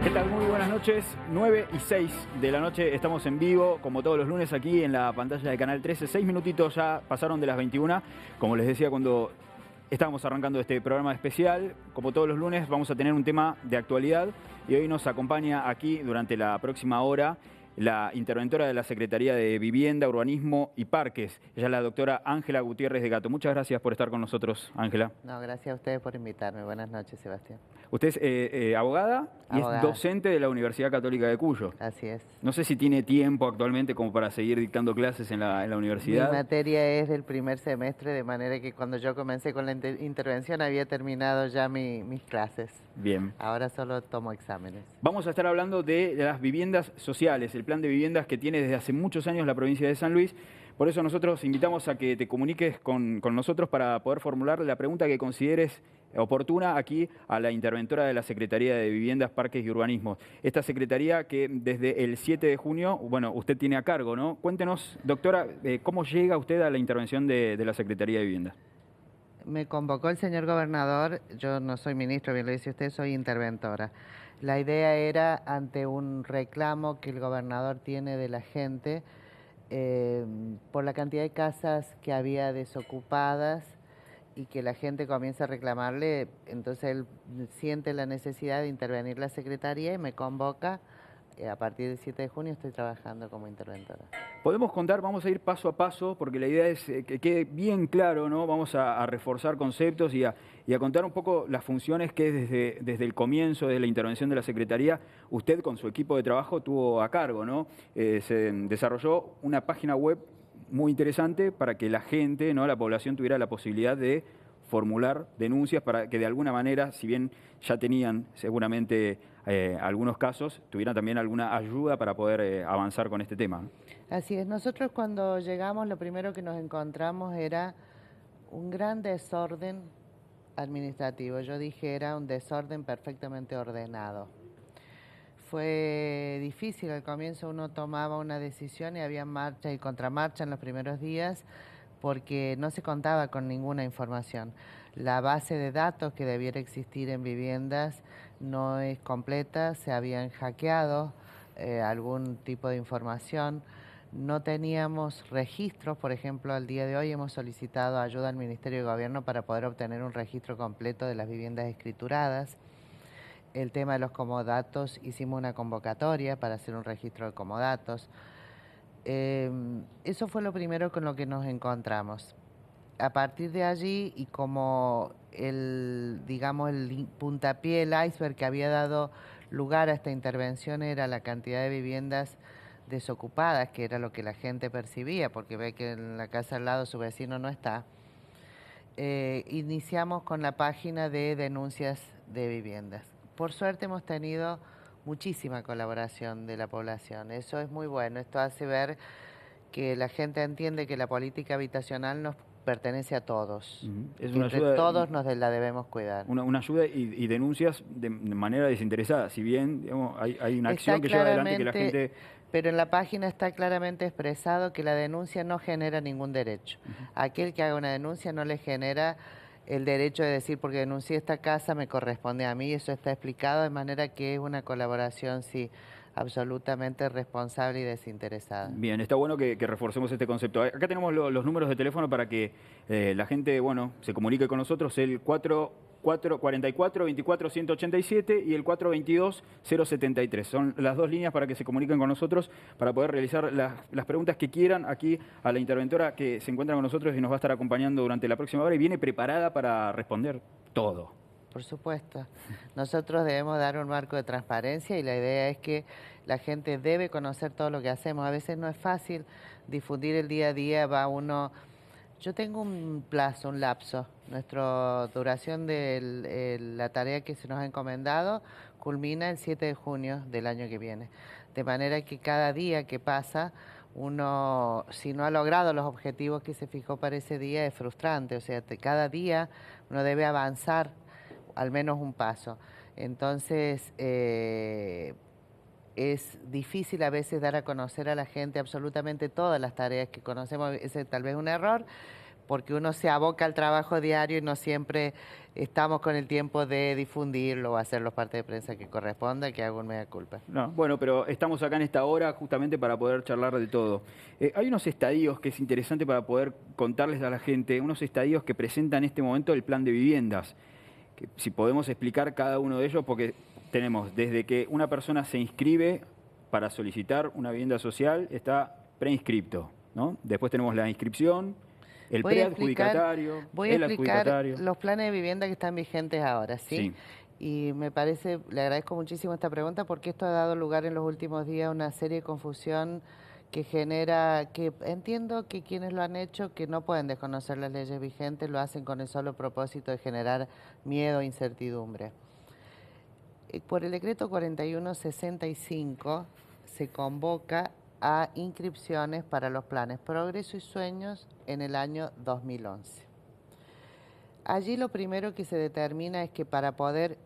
¿Qué tal? Muy buenas noches. 9:06 de la noche, estamos en vivo, como todos los lunes, aquí en la pantalla de Canal 13. 6 minutitos ya pasaron de las 21. Como les decía cuando estábamos arrancando este programa especial, como todos los lunes vamos a tener un tema de actualidad y hoy nos acompaña aquí durante la próxima hora la interventora de la Secretaría de Vivienda, Urbanismo y Parques. Ella es la doctora Ángela Gutiérrez de Gato. Muchas gracias por estar con nosotros, Ángela. No, gracias a ustedes por invitarme. Buenas noches, Sebastián. Usted es abogada y es Abogada. docente de la Universidad Católica de Cuyo. Así es. No sé si tiene tiempo actualmente como para seguir dictando clases en la Mi universidad. materia es del primer semestre, de manera que cuando yo comencé con la intervención había terminado ya mis clases. Bien. Ahora solo tomo exámenes. Vamos a estar hablando de las viviendas sociales, el plan de viviendas que tiene desde hace muchos años la provincia de San Luis. Por eso nosotros invitamos a que te comuniques con nosotros para poder formular la pregunta que consideres oportuna aquí a la interventora de la Secretaría de Viviendas, Parques y Urbanismo. Esta secretaría que desde el 7 de junio, bueno, usted tiene a cargo, ¿no? Cuéntenos, doctora, ¿cómo llega usted a la intervención de la Secretaría de Viviendas? Me convocó el señor gobernador, yo no soy ministro, bien lo dice usted, soy interventora. La idea era, ante un reclamo que el gobernador tiene de la gente, por la cantidad de casas que había desocupadas y que la gente comienza a reclamarle, entonces él siente la necesidad de intervenir la Secretaría y me convoca. A partir del 7 de junio estoy trabajando como interventora. Podemos contar, vamos a ir paso a paso, porque la idea es que quede bien claro, ¿no? Vamos a reforzar conceptos y a contar un poco las funciones que desde el comienzo, desde la intervención de la Secretaría, usted con su equipo de trabajo tuvo a cargo, ¿no? Se desarrolló una página web muy interesante para que la gente, ¿no? La población tuviera la posibilidad de formular denuncias para que de alguna manera, si bien ya tenían seguramente algunos casos, tuvieran también alguna ayuda para poder avanzar con este tema, ¿no? Así es, nosotros cuando llegamos lo primero que nos encontramos era un gran desorden administrativo. Yo dije era un desorden perfectamente ordenado. Fue difícil al comienzo, uno tomaba una decisión y había marcha y contramarcha en los primeros días porque no se contaba con ninguna información. La base de datos que debiera existir en viviendas no es completa, se habían hackeado algún tipo de información. No teníamos registros, por ejemplo, al día de hoy hemos solicitado ayuda al Ministerio de Gobierno para poder obtener un registro completo de las viviendas escrituradas. El tema de los comodatos, hicimos una convocatoria para hacer un registro de comodatos. Eso fue lo primero con lo que nos encontramos. A partir de allí, y como digamos, el puntapié, el iceberg que había dado lugar a esta intervención era la cantidad de viviendas desocupadas, que era lo que la gente percibía, porque ve que en la casa al lado su vecino no está, iniciamos con la página de denuncias de viviendas. Por suerte hemos tenido muchísima colaboración de la población, eso es muy bueno, esto hace ver que la gente entiende que la política habitacional nos pertenece a todos. Es Y una entre ayuda, todos nos la debemos cuidar. una ayuda y denuncias de manera desinteresada. Si bien digamos, hay una Está acción que lleva adelante que la claramente, gente... pero en la página está claramente expresado que la denuncia no genera ningún derecho. Aquel que haga una denuncia no le genera el derecho de decir porque denuncié esta casa me corresponde a mí, eso está explicado de manera que es una colaboración, sí, absolutamente responsable y desinteresada. Bien, está bueno que reforcemos este concepto. Acá tenemos los números de teléfono para que la gente, bueno, se comunique con nosotros, el 44-24-187 y el 422-073. Son las dos líneas para que se comuniquen con nosotros para poder realizar las preguntas que quieran aquí a la interventora que se encuentra con nosotros y nos va a estar acompañando durante la próxima hora y viene preparada para responder todo. Por supuesto. Nosotros debemos dar un marco de transparencia y la idea es que la gente debe conocer todo lo que hacemos. A veces no es fácil difundir el día a día, va uno... Yo tengo un plazo, un lapso. Nuestra duración de la tarea que se nos ha encomendado culmina el 7 de junio del año que viene. De manera que cada día que pasa, uno, si no ha logrado los objetivos que se fijó para ese día, es frustrante. O sea, cada día uno debe avanzar al menos un paso. Entonces, es difícil a veces dar a conocer a la gente absolutamente todas las tareas que conocemos, ese tal vez es un error, porque uno se aboca al trabajo diario y no siempre estamos con el tiempo de difundirlo o hacer los partes de prensa que corresponda, que hago un mea culpa. No, bueno, pero estamos acá en esta hora justamente para poder charlar de todo. Hay unos estadios que es interesante para poder contarles a la gente, unos estadios que presentan en este momento el plan de viviendas. Que si podemos explicar cada uno de ellos, porque tenemos desde que una persona se inscribe para solicitar una vivienda social, está preinscripto, ¿no? Después tenemos la inscripción, el preadjudicatario, Voy a el explicar adjudicatario. los planes de vivienda que están vigentes ahora, ¿sí? Sí. Y me parece, le agradezco muchísimo esta pregunta porque esto ha dado lugar en los últimos días a una serie de confusión que genera, que entiendo que quienes lo han hecho, que no pueden desconocer las leyes vigentes, lo hacen con el solo propósito de generar miedo e incertidumbre. Por el decreto 4165 se convoca a inscripciones para los planes Progreso y Sueños en el año 2011. Allí lo primero que se determina es que para poder,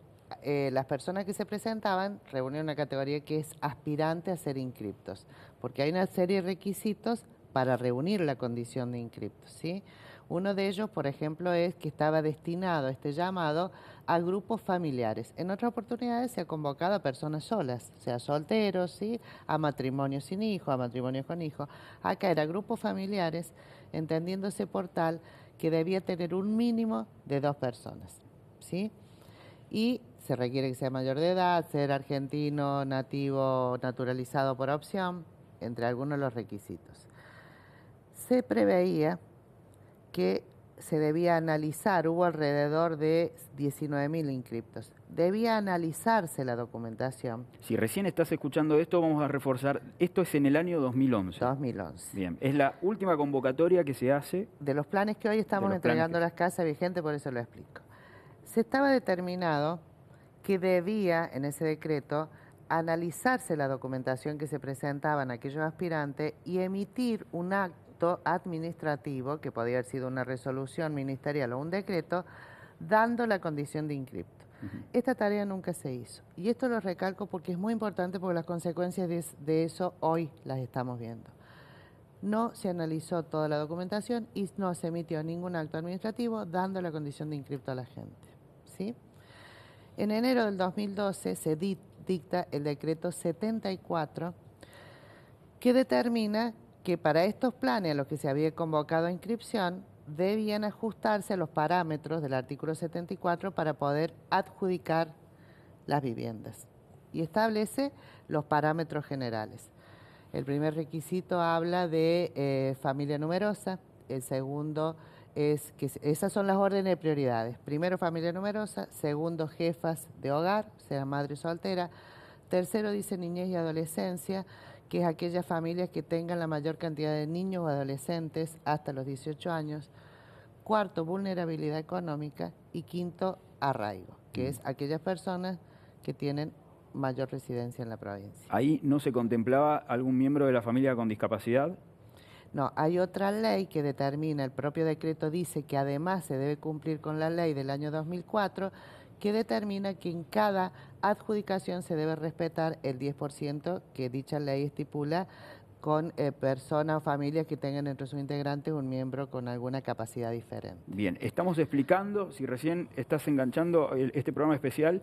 las personas que se presentaban reunían una categoría que es aspirante a ser inscriptos, porque hay una serie de requisitos para reunir la condición de inscriptos, ¿sí? Uno de ellos, por ejemplo, es que estaba destinado este llamado a grupos familiares. En otras oportunidades se ha convocado a personas solas, o sea, solteros, ¿sí? A matrimonios sin hijos, a matrimonios con hijos. Acá era grupos familiares, entendiéndose por tal que debía tener un mínimo de 2 personas, ¿sí? Y se requiere que sea mayor de edad, ser argentino, nativo, naturalizado por opción, entre algunos de los requisitos. Se preveía que se debía analizar, hubo alrededor de 19.000 inscriptos. Debía analizarse la documentación. Si recién estás escuchando esto, vamos a reforzar, esto es en el año 2011. 2011. Bien, es la última convocatoria que se hace. De los planes que hoy estamos entregando a las casas vigentes, por eso lo explico. Se estaba determinado que debía, en ese decreto, analizarse la documentación que se presentaba en aquellos aspirantes y emitir un acto administrativo, que podía haber sido una resolución ministerial o un decreto, dando la condición de inscripto. Esta tarea nunca se hizo. Y esto lo recalco porque es muy importante porque las consecuencias de eso hoy las estamos viendo. No se analizó toda la documentación y no se emitió ningún acto administrativo dando la condición de inscripto a la gente, ¿sí? En enero del 2012 se dicta el decreto 74 que determina que para estos planes a los que se había convocado a inscripción debían ajustarse a los parámetros del artículo 74 para poder adjudicar las viviendas y establece los parámetros generales. El primer requisito habla de familia numerosa, el segundo es que esas son las órdenes de prioridades. Primero, familia numerosa, segundo, jefas de hogar, sea madre soltera, tercero dice niñez y adolescencia, que es aquellas familias que tengan la mayor cantidad de niños o adolescentes hasta los 18 años. Cuarto, vulnerabilidad económica. Y quinto, arraigo, que es aquellas personas que tienen mayor residencia en la provincia. ¿Ahí no se contemplaba algún miembro de la familia con discapacidad? No, hay otra ley que determina, el propio decreto dice que además se debe cumplir con la ley del año 2004, que determina que en cada adjudicación se debe respetar el 10% que dicha ley estipula con personas o familias que tengan entre sus integrantes un miembro con alguna capacidad diferente. Bien, estamos explicando, si recién estás enganchando este programa especial,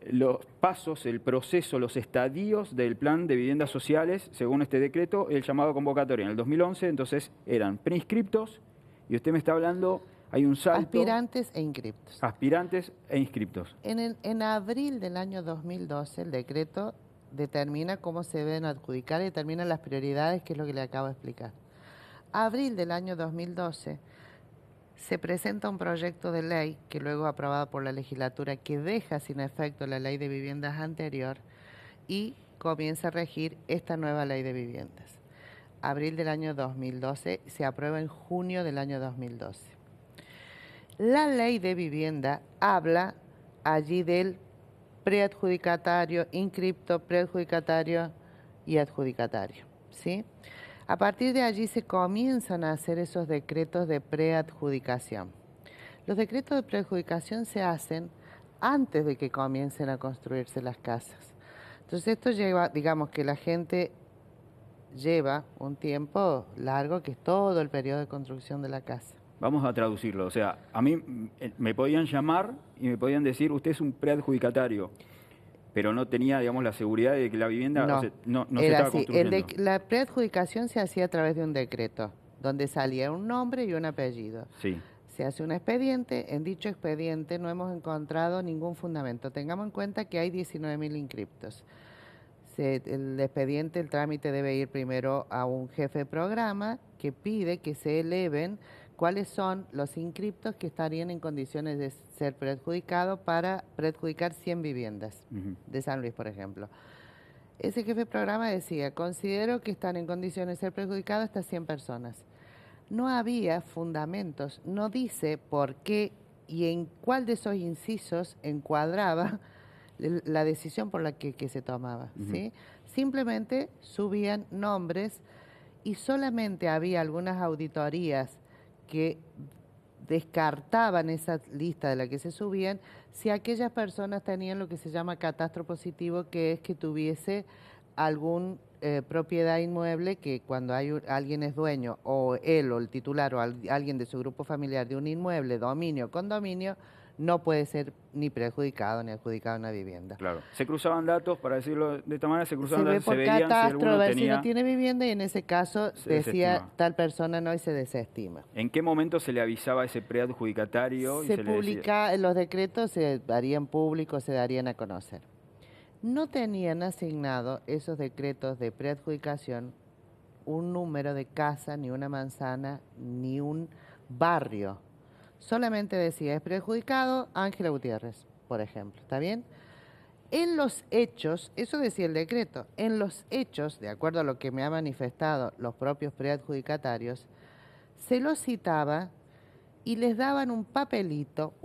los pasos, el proceso, los estadios del plan de viviendas sociales, según este decreto, el llamado convocatoria en el 2011, entonces eran preinscriptos, y usted me está hablando, hay un salto. Aspirantes e inscriptos. Aspirantes e inscriptos. En abril del año 2012, el decreto determina cómo se deben adjudicar y determina las prioridades, que es lo que le acabo de explicar. Abril del año 2012, se presenta un proyecto de ley que luego es aprobado por la legislatura que deja sin efecto la ley de viviendas anterior y comienza a regir esta nueva ley de viviendas. Abril del año 2012 se aprueba en junio del año 2012. La ley de vivienda habla allí del preadjudicatario, inscripto, preadjudicatario y adjudicatario, ¿sí? A partir de allí se comienzan a hacer esos decretos de preadjudicación. Los decretos de preadjudicación se hacen antes de que comiencen a construirse las casas. Entonces esto lleva, digamos que la gente lleva un tiempo largo, que es todo el periodo de construcción de la casa. Vamos a traducirlo. O sea, a mí me podían llamar y me podían decir, usted es un preadjudicatario, pero no tenía, digamos, la seguridad de que la vivienda No, o sea, no se era estaba así. construyendo. La preadjudicación se hacía a través de un decreto, donde salía un nombre y un apellido. Sí. Se hace un expediente, en dicho expediente no hemos encontrado ningún fundamento. Tengamos en cuenta que hay 19.000 inscriptos. El expediente, el trámite debe ir primero a un jefe de programa que pide que se eleven cuáles son los inscriptos que estarían en condiciones de ser preadjudicados para preadjudicar 100 viviendas de San Luis, por ejemplo. Ese jefe de programa decía, considero que están en condiciones de ser preadjudicados estas 100 personas. No había fundamentos, no dice por qué y en cuál de esos incisos encuadraba la decisión por la que se tomaba, ¿sí? Simplemente subían nombres y solamente había algunas auditorías que descartaban esa lista de la que se subían si aquellas personas tenían lo que se llama catastro positivo, que es que tuviese algún propiedad inmueble que cuando alguien es dueño, o él o el titular o alguien de su grupo familiar de un inmueble, dominio, condominio, no puede ser ni perjudicado ni adjudicado en una vivienda. Claro. Se cruzaban datos, para decirlo de esta manera, se cruzaban Se ve datos, se por veían si catastro a alguno ver si tenía... no tiene vivienda y en ese caso Se decía desestima. tal persona no y se desestima. ¿En qué momento se le avisaba a ese preadjudicatario? Se le decía... publica, los decretos se harían públicos, se darían a conocer. No tenían asignado esos decretos de preadjudicación un número de casa, ni una manzana, ni un barrio. Solamente decía, es preadjudicado Ángela Gutiérrez, por ejemplo, ¿está bien? En los hechos, eso decía el decreto, en los hechos, de acuerdo a lo que me ha manifestado los propios preadjudicatarios, se los citaba y les daban un papelito,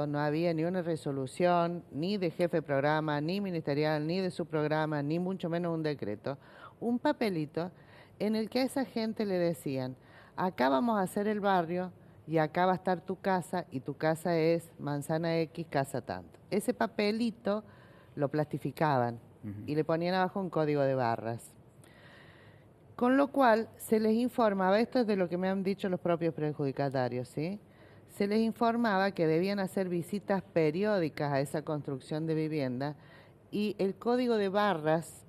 no había ni una resolución, ni de jefe de programa, ni ministerial, ni de su programa, ni mucho menos un decreto, un papelito en el que a esa gente le decían, acá vamos a hacer el barrio y acá va a estar tu casa y tu casa es manzana X, casa tanto. Ese papelito lo plastificaban y le ponían abajo un código de barras. Con lo cual se les informaba, esto es de lo que me han dicho los propios perjudicatarios, ¿sí? Se les informaba que debían hacer visitas periódicas a esa construcción de vivienda y el código de barras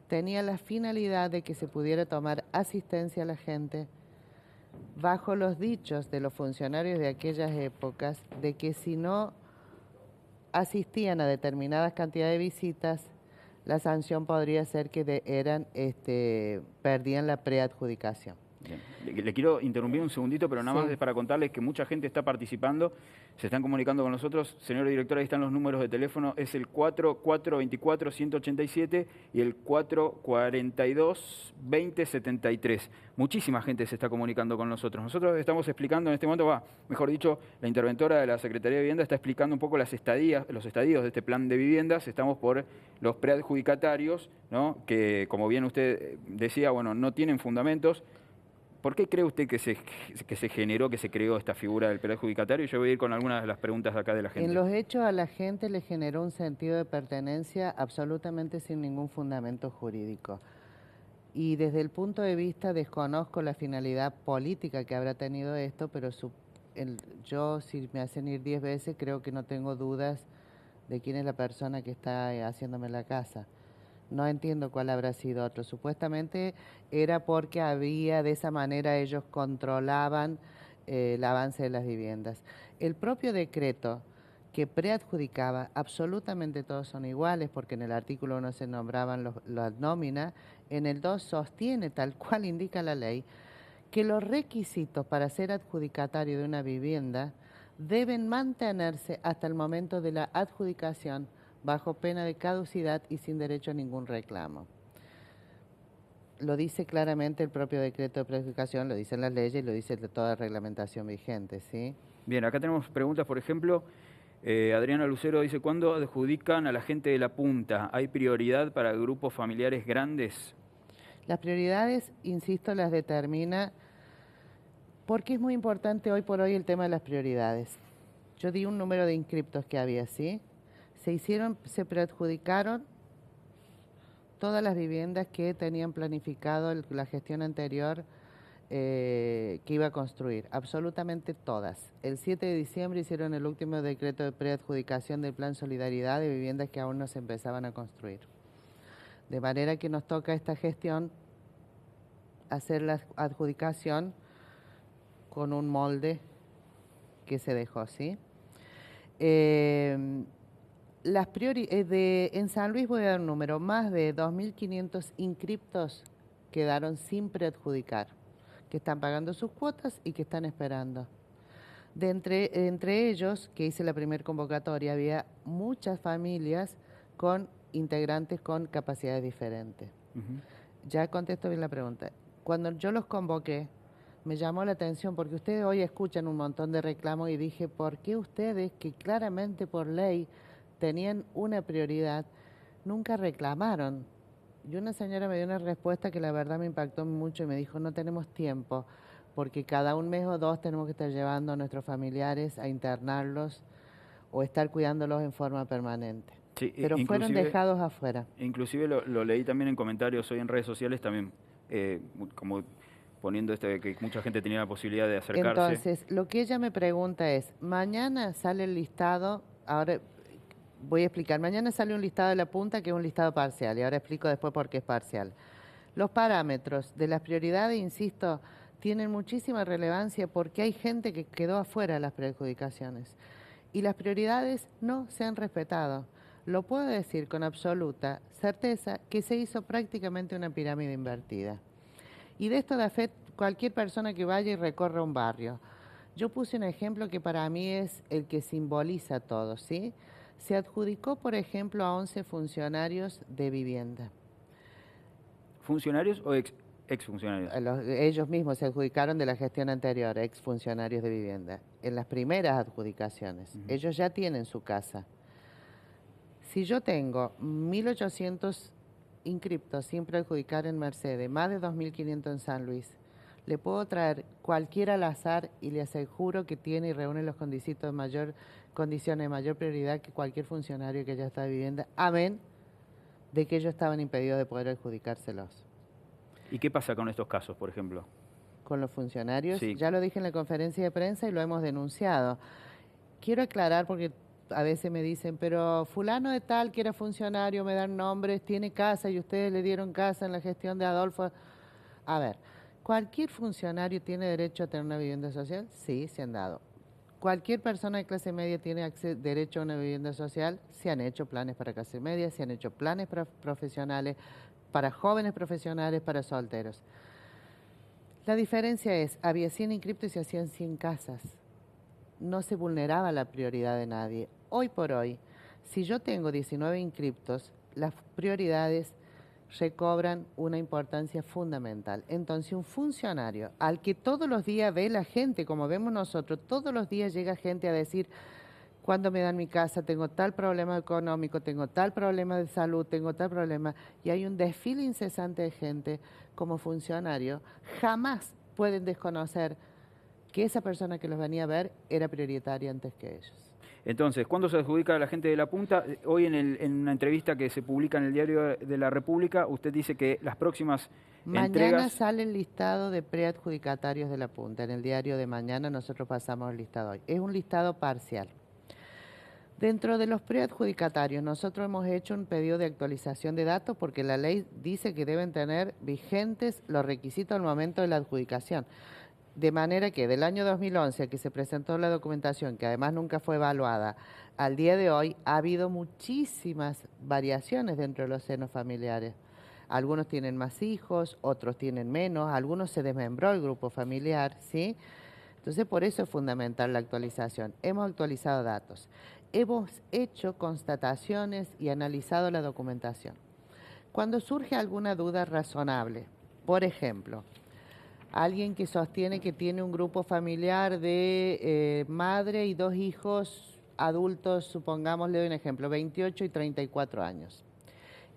tenía la finalidad de que se pudiera tomar asistencia a la gente bajo los dichos de los funcionarios de aquellas épocas de que si no asistían a determinadas cantidades de visitas, la sanción podría ser que perdían la preadjudicación. Bien. Le quiero interrumpir un segundito, pero nada Sí. más es para contarles que mucha gente está participando, se están comunicando con nosotros. Señor director, ahí están los números de teléfono, es el 4424-187 y el 442-2073. Muchísima gente se está comunicando con nosotros. Nosotros estamos explicando en este momento, mejor dicho, la interventora de la Secretaría de Vivienda está explicando un poco los estadios de este plan de viviendas. Estamos por los preadjudicatarios, ¿no? Que, como bien usted decía, bueno, no tienen fundamentos. ¿Por qué cree usted que se creó esta figura del preadjudicatario? Yo voy a ir con algunas de las preguntas de acá de la gente. En los hechos a la gente le generó un sentido de pertenencia absolutamente sin ningún fundamento jurídico. Y desde el punto de vista desconozco la finalidad política que habrá tenido esto, pero yo, si me hacen ir 10 veces, creo que no tengo dudas de quién es la persona que está haciéndome la casa. No entiendo cuál habrá sido otro. Supuestamente era porque de esa manera ellos controlaban el avance de las viviendas. El propio decreto que preadjudicaba, absolutamente todos son iguales, porque en el artículo 1 se nombraban las nóminas, en el 2 sostiene, tal cual indica la ley, que los requisitos para ser adjudicatario de una vivienda deben mantenerse hasta el momento de la adjudicación, bajo pena de caducidad y sin derecho a ningún reclamo. Lo dice claramente el propio decreto de preadjudicación, lo dicen las leyes y lo dice toda la reglamentación vigente, ¿sí? Bien, acá tenemos preguntas, por ejemplo, Adriana Lucero dice, ¿cuándo adjudican a la gente de la punta? ¿Hay prioridad para grupos familiares grandes? Las prioridades, insisto, las determina, porque es muy importante hoy por hoy el tema de las prioridades. Yo di un número de inscriptos que había, ¿sí? Se preadjudicaron todas las viviendas que tenían planificado la gestión anterior que iba a construir, absolutamente todas. El 7 de diciembre hicieron el último decreto de preadjudicación del Plan Solidaridad de viviendas que aún no se empezaban a construir. De manera que nos toca esta gestión hacer la adjudicación con un molde que se dejó, ¿sí? En San Luis voy a dar un número, más de 2.500 inscriptos quedaron sin preadjudicar, que están pagando sus cuotas y que están esperando. Entre ellos, que hice la primera convocatoria, había muchas familias con integrantes con capacidades diferentes. Ya contesto bien la pregunta. Cuando yo los convoqué, me llamó la atención porque ustedes hoy escuchan un montón de reclamos y dije, ¿por qué ustedes, que claramente por ley tenían una prioridad, nunca reclamaron? Y una señora me dio una respuesta que la verdad me impactó mucho y me dijo, no tenemos tiempo, porque cada un mes o dos tenemos que estar llevando a nuestros familiares a internarlos o estar cuidándolos en forma permanente. Sí, pero fueron dejados afuera. Inclusive lo leí también en comentarios hoy en redes sociales también, como poniendo que mucha gente tenía la posibilidad de acercarse. Entonces, lo que ella me pregunta es, mañana sale el listado, ahora voy a explicar, mañana sale un listado de la punta que es un listado parcial, y ahora explico después por qué es parcial. Los parámetros de las prioridades, insisto, tienen muchísima relevancia porque hay gente que quedó afuera de las preadjudicaciones y las prioridades no se han respetado. Lo puedo decir con absoluta certeza que se hizo prácticamente una pirámide invertida. Y de esto da fe cualquier persona que vaya y recorra un barrio. Yo puse un ejemplo que para mí es el que simboliza todo, ¿sí? Se adjudicó, por ejemplo, a 11 funcionarios de vivienda. ¿Funcionarios o exfuncionarios? Ellos mismos se adjudicaron de la gestión anterior, exfuncionarios de vivienda. En las primeras adjudicaciones, ellos ya tienen su casa. Si yo tengo 1.800 inscriptos sin preadjudicar en Mercedes, más de 2.500 en San Luis, le puedo traer cualquiera al azar y le aseguro que tiene y reúne los condiciones de mayor prioridad que cualquier funcionario que ya está de vivienda, amén de que ellos estaban impedidos de poder adjudicárselos. ¿Y qué pasa con estos casos, por ejemplo? Con los funcionarios, sí. Ya lo dije en la conferencia de prensa y lo hemos denunciado. Quiero aclarar porque a veces me dicen, pero fulano de tal que era funcionario, me dan nombres, tiene casa y ustedes le dieron casa en la gestión de Adolfo. A ver, ¿cualquier funcionario tiene derecho a tener una vivienda social? Sí, se han dado. ¿Cualquier persona de clase media tiene derecho a una vivienda social? Se han hecho planes para clase media, se han hecho planes para profesionales, para jóvenes profesionales, para solteros. La diferencia es, había 100 inscriptos y se hacían 100 casas. No se vulneraba la prioridad de nadie. Hoy por hoy, si yo tengo 19 inscriptos, las prioridades recobran una importancia fundamental. Entonces, un funcionario al que todos los días ve la gente, como vemos nosotros, todos los días llega gente a decir, cuando me dan mi casa, tengo tal problema económico, tengo tal problema de salud, tengo tal problema, y hay un desfile incesante de gente como funcionario, jamás pueden desconocer que esa persona que los venía a ver era prioritaria antes que ellos. Entonces, ¿cuándo se adjudica a la gente de la punta? Hoy en una entrevista que se publica en el Diario de la República, usted dice que las próximas Mañana sale el listado de preadjudicatarios de la punta. En el diario de mañana nosotros pasamos el listado hoy. Es un listado parcial. Dentro de los preadjudicatarios, nosotros hemos hecho un pedido de actualización de datos porque la ley dice que deben tener vigentes los requisitos al momento de la adjudicación. De manera que del año 2011, que se presentó la documentación, que además nunca fue evaluada, al día de hoy ha habido muchísimas variaciones dentro de los senos familiares. Algunos tienen más hijos, otros tienen menos, algunos se desmembró el grupo familiar, ¿sí? Entonces, por eso es fundamental la actualización. Hemos actualizado datos, hemos hecho constataciones y analizado la documentación. Cuando surge alguna duda razonable, por ejemplo, alguien que sostiene que tiene un grupo familiar de madre y 2 hijos adultos, supongamos, le doy un ejemplo, 28 y 34 años.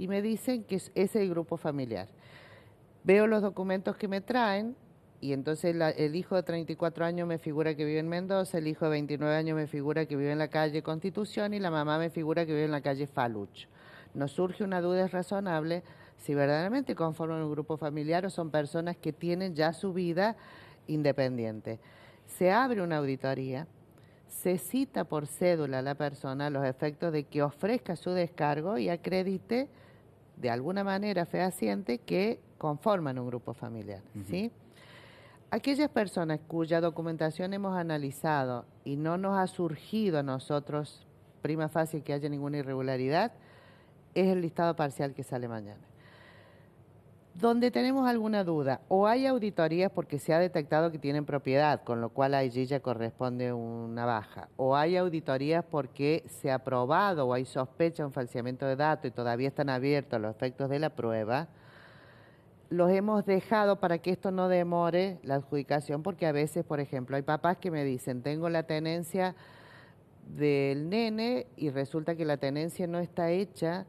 Y me dicen que ese es el grupo familiar. Veo los documentos que me traen y entonces el hijo de 34 años me figura que vive en Mendoza, el hijo de 29 años me figura que vive en la calle Constitución y la mamá me figura que vive en la calle Faluch. Nos surge una duda razonable si verdaderamente conforman un grupo familiar o son personas que tienen ya su vida independiente. Se abre una auditoría, se cita por cédula a la persona a los efectos de que ofrezca su descargo y acredite de alguna manera fehaciente que conforman un grupo familiar, ¿sí? Aquellas personas cuya documentación hemos analizado y no nos ha surgido a nosotros prima facie que haya ninguna irregularidad, es el listado parcial que sale mañana. Donde tenemos alguna duda, o hay auditorías porque se ha detectado que tienen propiedad, con lo cual allí ya corresponde una baja, o hay auditorías porque se ha probado o hay sospecha de un falseamiento de datos y todavía están abiertos los efectos de la prueba, los hemos dejado para que esto no demore la adjudicación, porque a veces, por ejemplo, hay papás que me dicen, tengo la tenencia del nene y resulta que la tenencia no está hecha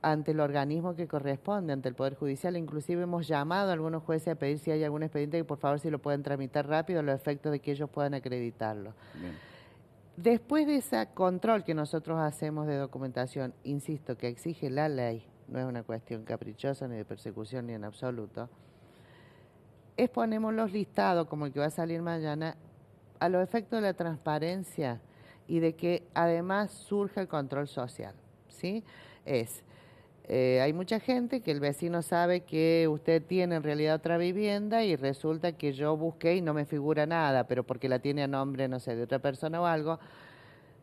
ante el organismo que corresponde, ante el Poder Judicial. Inclusive hemos llamado a algunos jueces a pedir si hay algún expediente que por favor si lo pueden tramitar rápido, a los efectos de que ellos puedan acreditarlo. Bien. Después de ese control que nosotros hacemos de documentación, insisto, que exige la ley, no es una cuestión caprichosa ni de persecución ni en absoluto, exponemos los listados, como el que va a salir mañana, a los efectos de la transparencia y de que además surja el control social, ¿sí? Hay mucha gente que el vecino sabe que usted tiene en realidad otra vivienda y resulta que yo busqué y no me figura nada, pero porque la tiene a nombre, no sé, de otra persona o algo,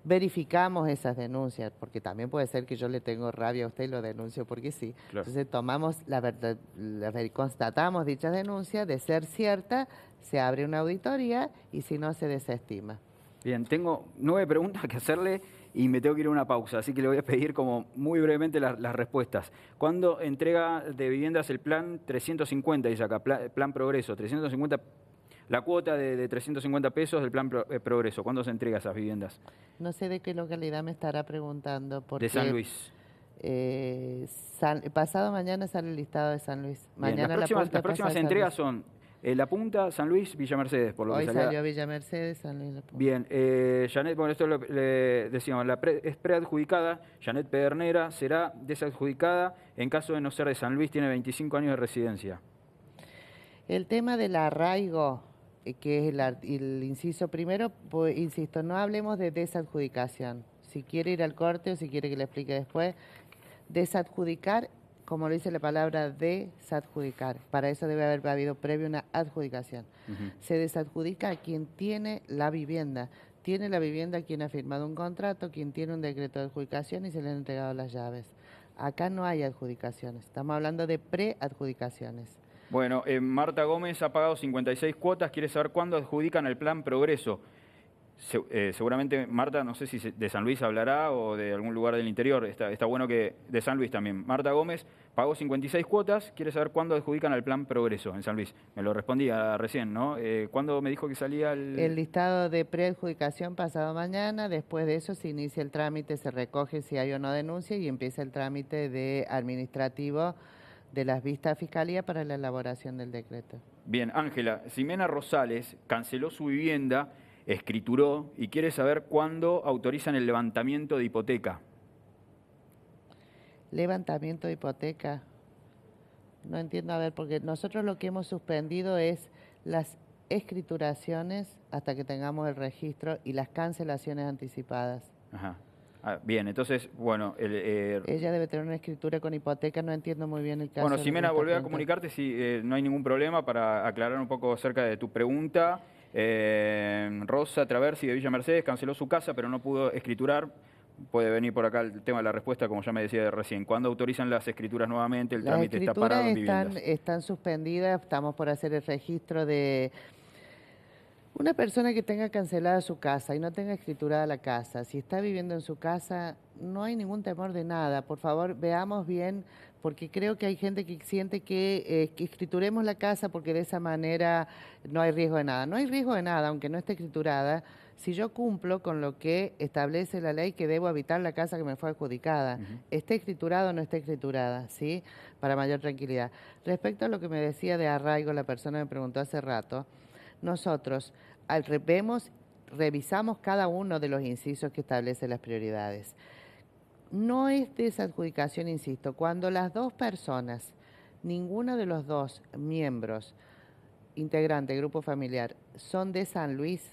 verificamos esas denuncias, porque también puede ser que yo le tengo rabia a usted y lo denuncio porque sí. Claro. Entonces tomamos la verdad, constatamos dichas denuncias, de ser cierta, se abre una auditoría y si no se desestima. Bien, tengo 9 preguntas que hacerle y me tengo que ir a una pausa, así que le voy a pedir como muy brevemente las respuestas. ¿Cuándo entrega de viviendas el plan 350, dice acá, plan Progreso, 350, la cuota de 350 pesos del plan Progreso, ¿cuándo se entrega esas viviendas? No sé de qué localidad me estará preguntando. Porque, de San Luis. Pasado mañana sale el listado de San Luis. Mañana bien, las próximas entregas son La Punta, San Luis, Villa Mercedes, por lo Hoy que salía. salió Villa Mercedes, San Luis, La Punta. Bien, Janet, bueno, esto le decíamos, es preadjudicada, Janet Pedernera será desadjudicada en caso de no ser de San Luis, tiene 25 años de residencia. El tema del arraigo, que es el inciso primero, pues, insisto, no hablemos de desadjudicación. Si quiere ir al corte o si quiere que le explique después, desadjudicar, como lo dice la palabra desadjudicar, para eso debe haber habido previo una adjudicación. Se desadjudica a quien tiene la vivienda. Tiene la vivienda quien ha firmado un contrato, quien tiene un decreto de adjudicación y se le han entregado las llaves. Acá no hay adjudicaciones, estamos hablando de preadjudicaciones. Bueno, Marta Gómez ha pagado 56 cuotas, quiere saber cuándo adjudican el plan Progreso. Seguramente Marta, no sé si de San Luis hablará o de algún lugar del interior, está bueno que de San Luis también. Marta Gómez pagó 56 cuotas, quiere saber cuándo adjudican al plan Progreso en San Luis. Me lo respondía recién, ¿no? ¿Cuándo me dijo que salía el listado de preadjudicación pasado mañana? Después de eso se inicia el trámite, se recoge si hay o no denuncia y empieza el trámite de administrativo de las vistas a Fiscalía para la elaboración del decreto. Bien, Ángela, Ximena Rosales canceló su vivienda, escrituró y quiere saber cuándo autorizan el levantamiento de hipoteca. ¿Levantamiento de hipoteca? No entiendo, a ver, porque nosotros lo que hemos suspendido es las escrituraciones hasta que tengamos el registro y las cancelaciones anticipadas. Ajá. Bien, entonces, bueno... Ella debe tener una escritura con hipoteca, no entiendo muy bien el caso. Bueno, Ximena, volvé a comunicarte si no hay ningún problema para aclarar un poco acerca de tu pregunta. Rosa Traversi de Villa Mercedes canceló su casa, pero no pudo escriturar. Puede venir por acá el tema de la respuesta, como ya me decía recién. ¿Cuándo autorizan las escrituras nuevamente? El trámite está parado en viviendas. Están suspendidas, estamos por hacer el registro de... Una persona que tenga cancelada su casa y no tenga escriturada la casa, si está viviendo en su casa, no hay ningún temor de nada. Por favor, veamos bien, porque creo que hay gente que siente que escrituremos la casa porque de esa manera no hay riesgo de nada. No hay riesgo de nada, aunque no esté escriturada, si yo cumplo con lo que establece la ley que debo habitar la casa que me fue adjudicada. Esté escriturada o no esté escriturada, ¿sí? Para mayor tranquilidad. Respecto a lo que me decía de arraigo, la persona me preguntó hace rato, nosotros revisamos cada uno de los incisos que establece las prioridades. no es desadjudicación, insisto, cuando las dos personas, ninguno de los dos miembros integrantes del grupo familiar son de San Luis,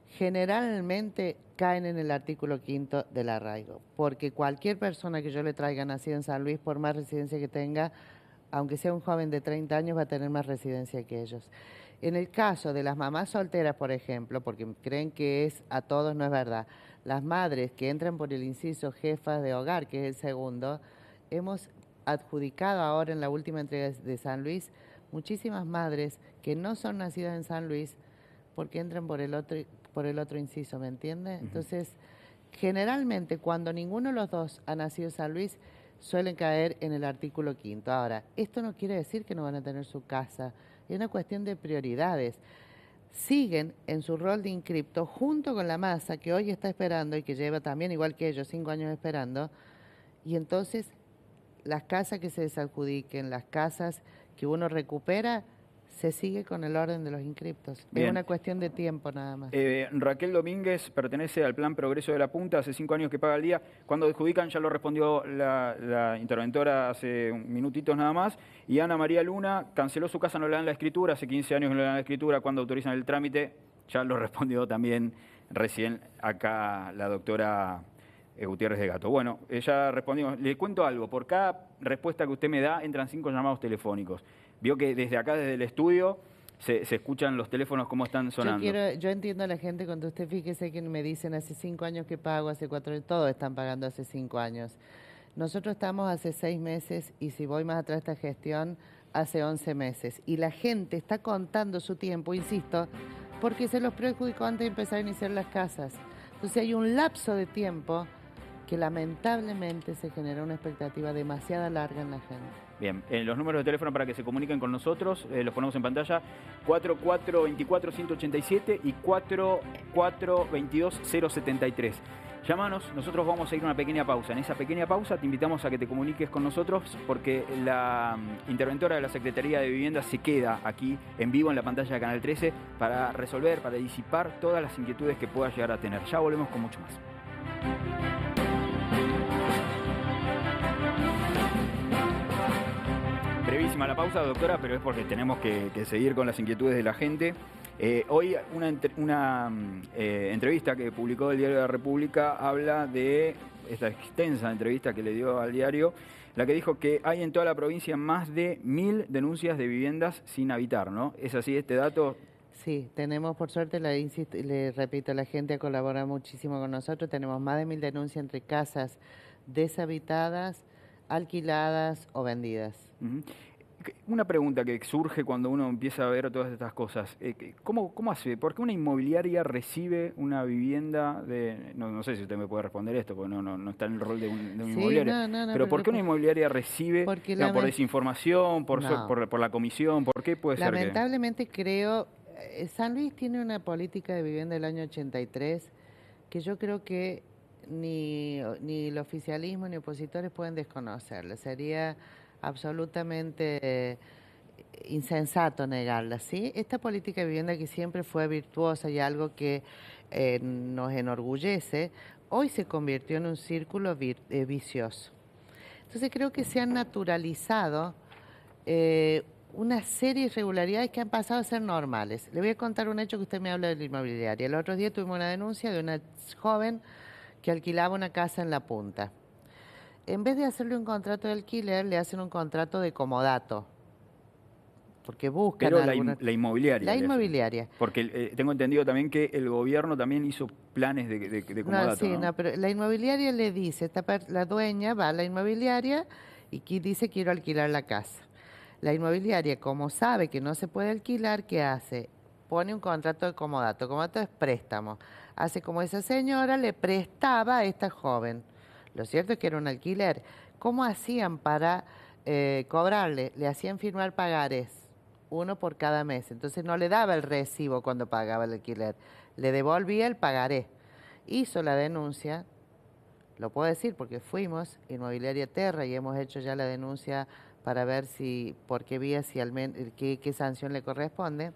generalmente caen en el artículo 5 del arraigo, porque cualquier persona que yo le traiga nacida en San Luis, por más residencia que tenga, aunque sea un joven de 30 años, va a tener más residencia que ellos. En el caso de las mamás solteras, por ejemplo, porque creen que es a todos, no es verdad, las madres que entran por el inciso jefas de hogar, que es el segundo, hemos adjudicado ahora en la última entrega de San Luis muchísimas madres que no son nacidas en San Luis porque entran por el otro inciso, ¿me entiende? Entonces, generalmente cuando ninguno de los dos ha nacido en San Luis, suelen caer en el artículo 5. Ahora, esto no quiere decir que no van a tener su casa, es una cuestión de prioridades. Siguen en su rol de inscripto junto con la masa que hoy está esperando y que lleva también, igual que ellos, 5 años esperando, y entonces las casas que se desadjudiquen, las casas que uno recupera, se sigue con el orden de los inscriptos. Bien. Es una cuestión de tiempo nada más. Raquel Domínguez pertenece al Plan Progreso de la Punta, hace 5 años que paga al día. Cuando adjudican, ya lo respondió la interventora hace minutitos nada más. Y Ana María Luna canceló su casa, no le dan la escritura, hace 15 años que no le dan la escritura. Cuando autorizan el trámite, ya lo respondió también recién acá la doctora Gutiérrez de Gato. Bueno, ella respondió, le cuento algo, por cada respuesta que usted me da entran 5 llamados telefónicos. Vio que desde acá, desde el estudio, se escuchan los teléfonos cómo están sonando. Yo entiendo a la gente cuando usted fíjese que me dicen hace 5 años que pago, hace 4 años, todos están pagando hace 5 años. Nosotros estamos hace 6 meses y si voy más atrás de esta gestión, hace 11 meses. Y la gente está contando su tiempo, insisto, porque se los perjudicó antes de empezar a iniciar las casas. Entonces hay un lapso de tiempo que lamentablemente se genera una expectativa demasiado larga en la gente. Bien, los números de teléfono para que se comuniquen con nosotros, los ponemos en pantalla, 4424-187 y 4422-073. Llámanos, nosotros vamos a ir a una pequeña pausa. En esa pequeña pausa te invitamos a que te comuniques con nosotros porque la interventora de la Secretaría de Vivienda se queda aquí en vivo en la pantalla de Canal 13 para resolver, para disipar todas las inquietudes que puedas llegar a tener. Ya volvemos con mucho más. Brevísima la pausa, doctora, pero es porque tenemos que seguir con las inquietudes de la gente. Hoy una entrevista que publicó el Diario de la República habla de esta extensa entrevista que le dio al diario, la que dijo que hay en toda la provincia más de 1000 denuncias de viviendas sin habitar, ¿no? ¿Es así este dato? Sí, tenemos por suerte, le repito, la gente ha colaborado muchísimo con nosotros, tenemos más de 1000 denuncias entre casas deshabitadas, alquiladas o vendidas. Una pregunta que surge cuando uno empieza a ver todas estas cosas. ¿Cómo hace? ¿Por qué una inmobiliaria recibe una vivienda de... No sé si usted me puede responder esto, porque no está en el rol de un inmobiliario. Pero ¿por qué una inmobiliaria recibe por desinformación, por la comisión? ¿Por qué puede ser que...? Lamentablemente creo... San Luis tiene una política de vivienda del año 83 que yo creo que ni el oficialismo ni opositores pueden desconocerla. Sería absolutamente insensato negarla, ¿sí? Esta política de vivienda que siempre fue virtuosa y algo que nos enorgullece, hoy se convirtió en un círculo vicioso. Entonces creo que se han naturalizado una serie de irregularidades que han pasado a ser normales. Le voy a contar un hecho que usted me habla de la inmobiliaria. El otro día tuvimos una denuncia de una joven que alquilaba una casa en La Punta. En vez de hacerle un contrato de alquiler, le hacen un contrato de comodato. Porque buscan la inmobiliaria. La inmobiliaria. Porque tengo entendido también que el gobierno también hizo planes de comodato. No, sí, ¿no? Pero la inmobiliaria le dice, la dueña va a la inmobiliaria y dice quiero alquilar la casa. La inmobiliaria, como sabe que no se puede alquilar, ¿qué hace? Pone un contrato de comodato. Comodato es préstamo. Hace como esa señora le prestaba a esta joven. Lo cierto es que era un alquiler. ¿Cómo hacían para cobrarle? Le hacían firmar pagares, uno por cada mes. Entonces no le daba el recibo cuando pagaba el alquiler. Le devolvía el pagaré. Hizo la denuncia, lo puedo decir porque fuimos, Inmobiliaria Terra, y hemos hecho ya la denuncia para ver por qué vía, qué sanción le corresponde.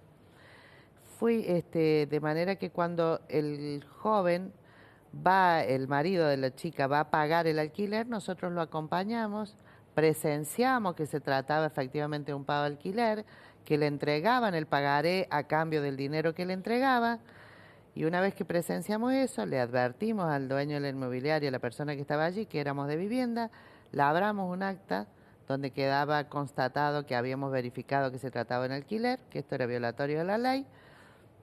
Fui de manera que cuando el joven el marido de la chica va a pagar el alquiler, nosotros lo acompañamos, presenciamos que se trataba efectivamente de un pago de alquiler, que le entregaban el pagaré a cambio del dinero que le entregaba, y una vez que presenciamos eso, le advertimos al dueño de la inmobiliaria, a la persona que estaba allí, que éramos de vivienda, labramos un acta donde quedaba constatado que habíamos verificado que se trataba de un alquiler, que esto era violatorio de la ley.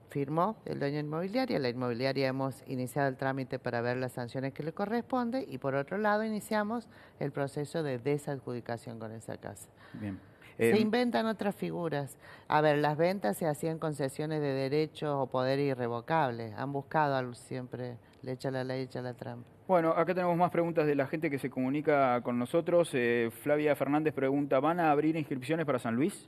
Firmó el dueño de la inmobiliaria hemos iniciado el trámite para ver las sanciones que le corresponde y por otro lado iniciamos el proceso de desadjudicación con esa casa. Bien. Se inventan otras figuras. A ver, las ventas se hacían concesiones de derechos o poder irrevocable. Han buscado algo siempre, le echa la ley, echa la trampa. Bueno, acá tenemos más preguntas de la gente que se comunica con nosotros. Flavia Fernández pregunta, ¿van a abrir inscripciones para San Luis?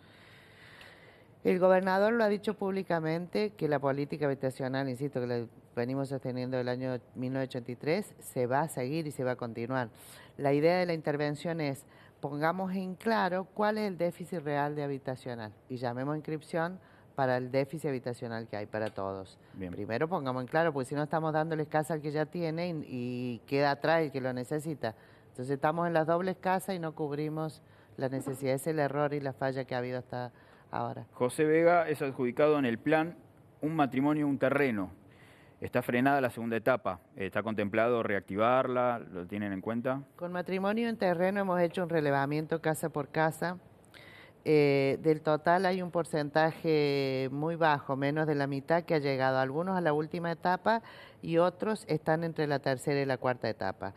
El gobernador lo ha dicho públicamente que la política habitacional, insisto, que la venimos sosteniendo del año 1983, se va a seguir y se va a continuar. La idea de la intervención es, pongamos en claro cuál es el déficit real de habitacional y llamemos inscripción para el déficit habitacional que hay para todos. Bien. Primero pongamos en claro, porque si no estamos dándoles casa al que ya tiene y queda atrás el que lo necesita. Entonces estamos en las dobles casas y no cubrimos la necesidad. Ese es el error y la falla que ha habido hasta ahora. José Vega es adjudicado en el plan un matrimonio, un terreno. Está frenada la segunda etapa. ¿Está contemplado reactivarla? ¿Lo tienen en cuenta? Con matrimonio en terreno hemos hecho un relevamiento casa por casa. Del total hay un porcentaje muy bajo, menos de la mitad, que ha llegado. Algunos a la última etapa y otros están entre la tercera y la cuarta etapa.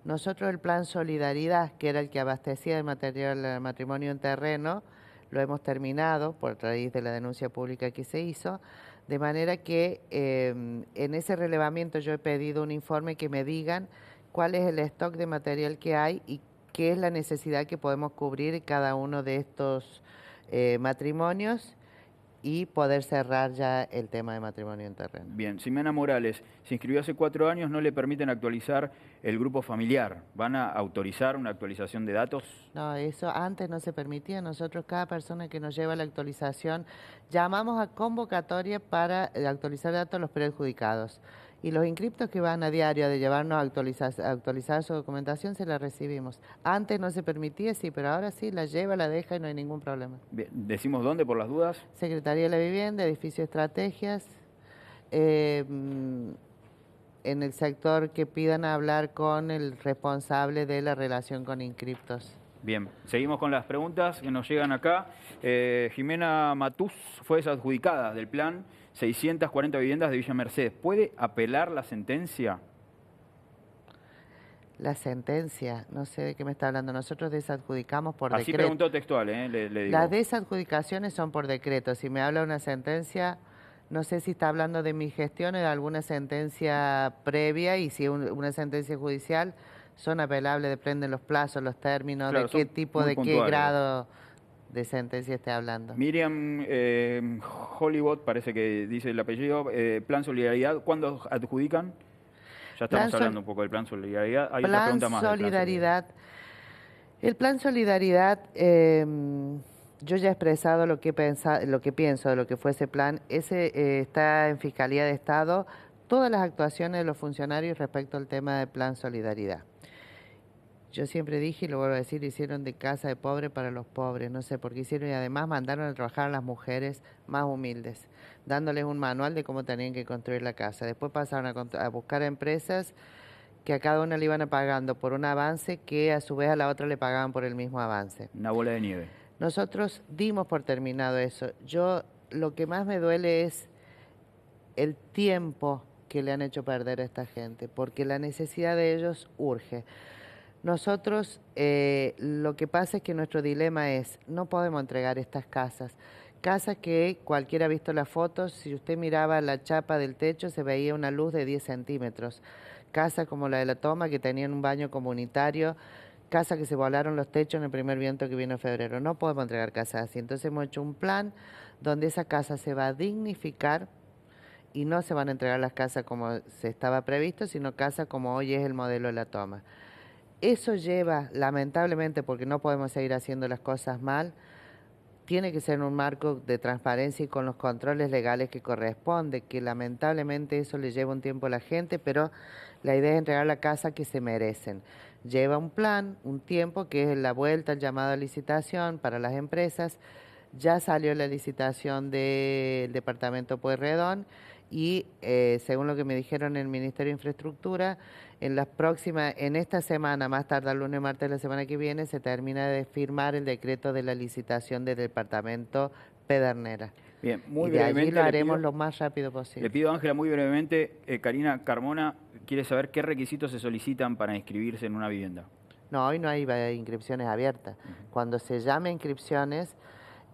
Nosotros el plan Solidaridad, que era el que abastecía de material al matrimonio en terreno, lo hemos terminado por raíz de la denuncia pública que se hizo, de manera que en ese relevamiento yo he pedido un informe que me digan cuál es el stock de material que hay y qué es la necesidad que podemos cubrir cada uno de estos matrimonios y poder cerrar ya el tema de matrimonio en terreno. Bien, Ximena Morales se inscribió hace 4 años, no le permiten actualizar el grupo familiar. ¿Van a autorizar una actualización de datos? No, eso antes no se permitía. Nosotros, cada persona que nos lleva la actualización, llamamos a convocatoria para actualizar datos a los preadjudicados. Y los inscriptos que van a diario de llevarnos a actualizar su documentación, se la recibimos. Antes no se permitía, sí, pero ahora sí, la lleva, la deja y no hay ningún problema. Bien, ¿decimos dónde por las dudas? Secretaría de la Vivienda, Edificio Estrategias, en el sector que pidan hablar con el responsable de la relación con inscriptos. Bien, seguimos con las preguntas que nos llegan acá. Jimena Matús fue desadjudicada del plan 640 viviendas de Villa Mercedes. ¿Puede apelar la sentencia? La sentencia, no sé de qué me está hablando. Nosotros desadjudicamos por Así decreto. preguntó textual, le digo. Las desadjudicaciones son por decreto. Si me habla una sentencia, no sé si está hablando de mi gestión o de alguna sentencia previa, y si una sentencia judicial son apelables, dependen los plazos, los términos, Claro, de qué tipo, de puntuales. qué grado de sentencia esté hablando. Miriam Hollywood, parece que dice el apellido, Plan Solidaridad, ¿cuándo adjudican? Ya estamos hablando un poco del Plan Solidaridad. Hay otra pregunta más. Solidaridad. El Plan Solidaridad, yo ya he expresado lo que pienso de lo que fue ese plan. Ese está en Fiscalía de Estado, todas las actuaciones de los funcionarios respecto al tema del Plan Solidaridad. Yo siempre dije, y lo vuelvo a decir, hicieron de casa de pobre para los pobres, no sé por qué hicieron, y además mandaron a trabajar a las mujeres más humildes, dándoles un manual de cómo tenían que construir la casa. Después pasaron a buscar empresas que a cada una le iban pagando por un avance que a su vez a la otra le pagaban por el mismo avance. Una bola de nieve. Nosotros dimos por terminado eso. Lo que más me duele es el tiempo que le han hecho perder a esta gente, porque la necesidad de ellos urge. Nosotros, lo que pasa es que nuestro dilema es, no podemos entregar estas casas. Casas que cualquiera ha visto las fotos, si usted miraba la chapa del techo se veía una luz de 10 centímetros. Casas como la de La Toma, que tenían un baño comunitario, casas que se volaron los techos en el primer viento que vino en febrero. No podemos entregar casas así. Entonces hemos hecho un plan donde esa casa se va a dignificar y no se van a entregar las casas como se estaba previsto, sino casas como hoy es el modelo de La Toma. Eso lleva, lamentablemente, porque no podemos seguir haciendo las cosas mal, tiene que ser un marco de transparencia y con los controles legales que corresponde, que lamentablemente eso le lleva un tiempo a la gente, pero La idea es entregar la casa que se merecen. Lleva un plan, un tiempo, que es la vuelta, el llamado a licitación para las empresas. Ya salió la licitación del departamento Pueyrredón y según lo que me dijeron en el Ministerio de Infraestructura, en esta semana, más tarde el lunes, martes de la semana que viene, se termina de firmar el decreto de la licitación del departamento Pedernera. Bien, muy y de brevemente. allí lo haremos lo más rápido posible. Le pido a Ángela muy brevemente, Karina Carmona quiere saber qué requisitos se solicitan para inscribirse en una vivienda. No, hoy no hay inscripciones abiertas. Cuando se llame inscripciones,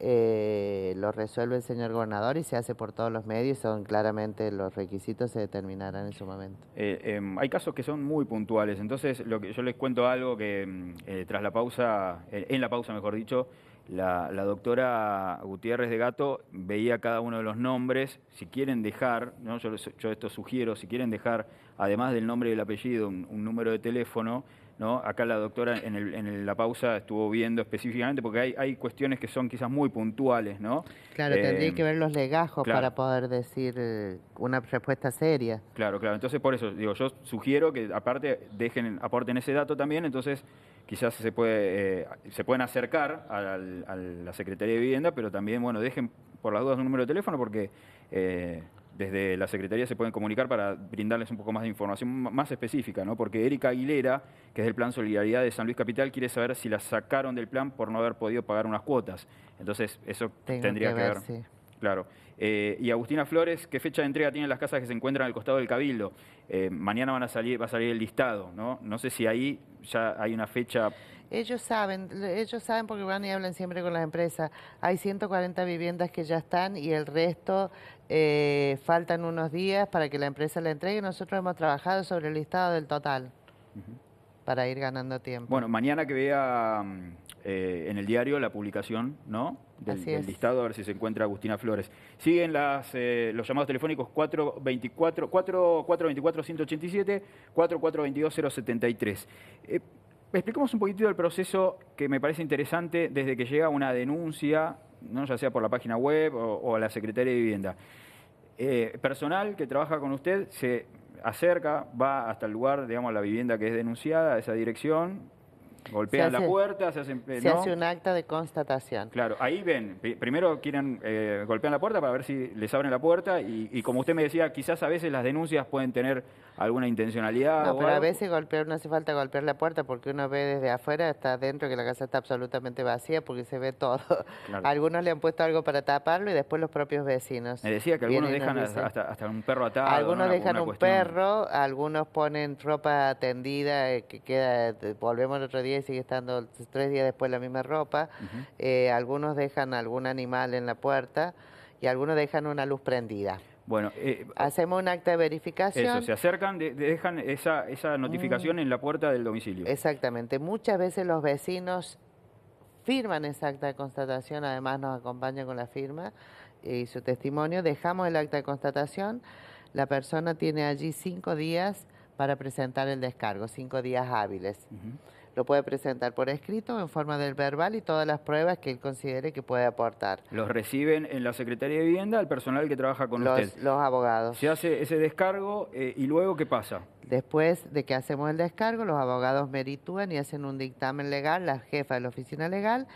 lo resuelve el señor gobernador y se hace por todos los medios, son claramente los requisitos se determinarán en su momento. Hay casos que son muy puntuales, entonces yo les cuento algo que tras la pausa, en la pausa mejor dicho, la doctora Gutiérrez de Gato veía cada uno de los nombres. Si quieren dejar, ¿no? yo esto sugiero, si quieren dejar, además del nombre y del apellido, un número de teléfono, ¿no? Acá la doctora en la pausa estuvo viendo específicamente, porque hay cuestiones que son quizás muy puntuales, ¿no? Claro, tendría que ver los legajos claro, para poder decir una respuesta seria. Claro. Entonces, por eso, digo, yo sugiero que aparte aporten ese dato también, entonces quizás se pueden acercar a la Secretaría de Vivienda, pero también, bueno, dejen por las dudas un número de teléfono porque desde la Secretaría se pueden comunicar para brindarles un poco más de información más específica, ¿no? Porque Erika Aguilera, que es del Plan Solidaridad de San Luis Capital, quiere saber si la sacaron del plan por no haber podido pagar unas cuotas. Entonces, eso tendría que ver. Sí. Claro. Y Agustina Flores, ¿qué fecha de entrega tienen las casas que se encuentran al costado del Cabildo? Mañana va a salir el listado, ¿no? No sé si ahí ya hay una fecha. Ellos saben porque van y hablan siempre con las empresas. Hay 140 viviendas que ya están y el resto faltan unos días para que la empresa la entregue. Nosotros hemos trabajado sobre el listado del total para ir ganando tiempo. Bueno, mañana que vea en el diario la publicación, ¿no? Del listado, a ver si se encuentra Agustina Flores. Siguen los llamados telefónicos 424-187, 4422-073. Explicamos un poquitito el proceso que me parece interesante desde que llega una denuncia, ¿no? Ya sea por la página web o a la Secretaría de Vivienda. Personal que trabaja con usted se acerca, va hasta el lugar, digamos, la vivienda que es denunciada, a esa dirección, golpean la puerta, se hace un acta de constatación. Claro, ahí ven, primero golpean la puerta para ver si les abren la puerta y como usted me decía, quizás a veces las denuncias pueden tener alguna intencionalidad. No, pero a veces no hace falta golpear la puerta porque uno ve desde afuera, está adentro, que la casa está absolutamente vacía porque se ve todo. Claro. Algunos le han puesto algo para taparlo y después los propios vecinos. Me decía que algunos dejan hasta un perro atado. Algunos dejan un perro, algunos ponen ropa tendida que queda, volvemos el otro día y sigue estando 3 días después la misma ropa. Algunos dejan algún animal en la puerta y algunos dejan una luz prendida. Bueno, hacemos un acta de verificación. Eso, se acercan, dejan esa notificación en la puerta del domicilio. Exactamente. Muchas veces los vecinos firman esa acta de constatación, además nos acompañan con la firma y su testimonio. Dejamos el acta de constatación. La persona tiene allí 5 días para presentar el descargo, 5 días hábiles. Lo puede presentar por escrito, en forma del verbal y todas las pruebas que él considere que puede aportar. Los reciben en la Secretaría de Vivienda el personal que trabaja con usted. Los abogados. Se hace ese descargo y luego, ¿qué pasa? Después de que hacemos el descargo, los abogados meritúan y hacen un dictamen legal, la jefa de la oficina legal,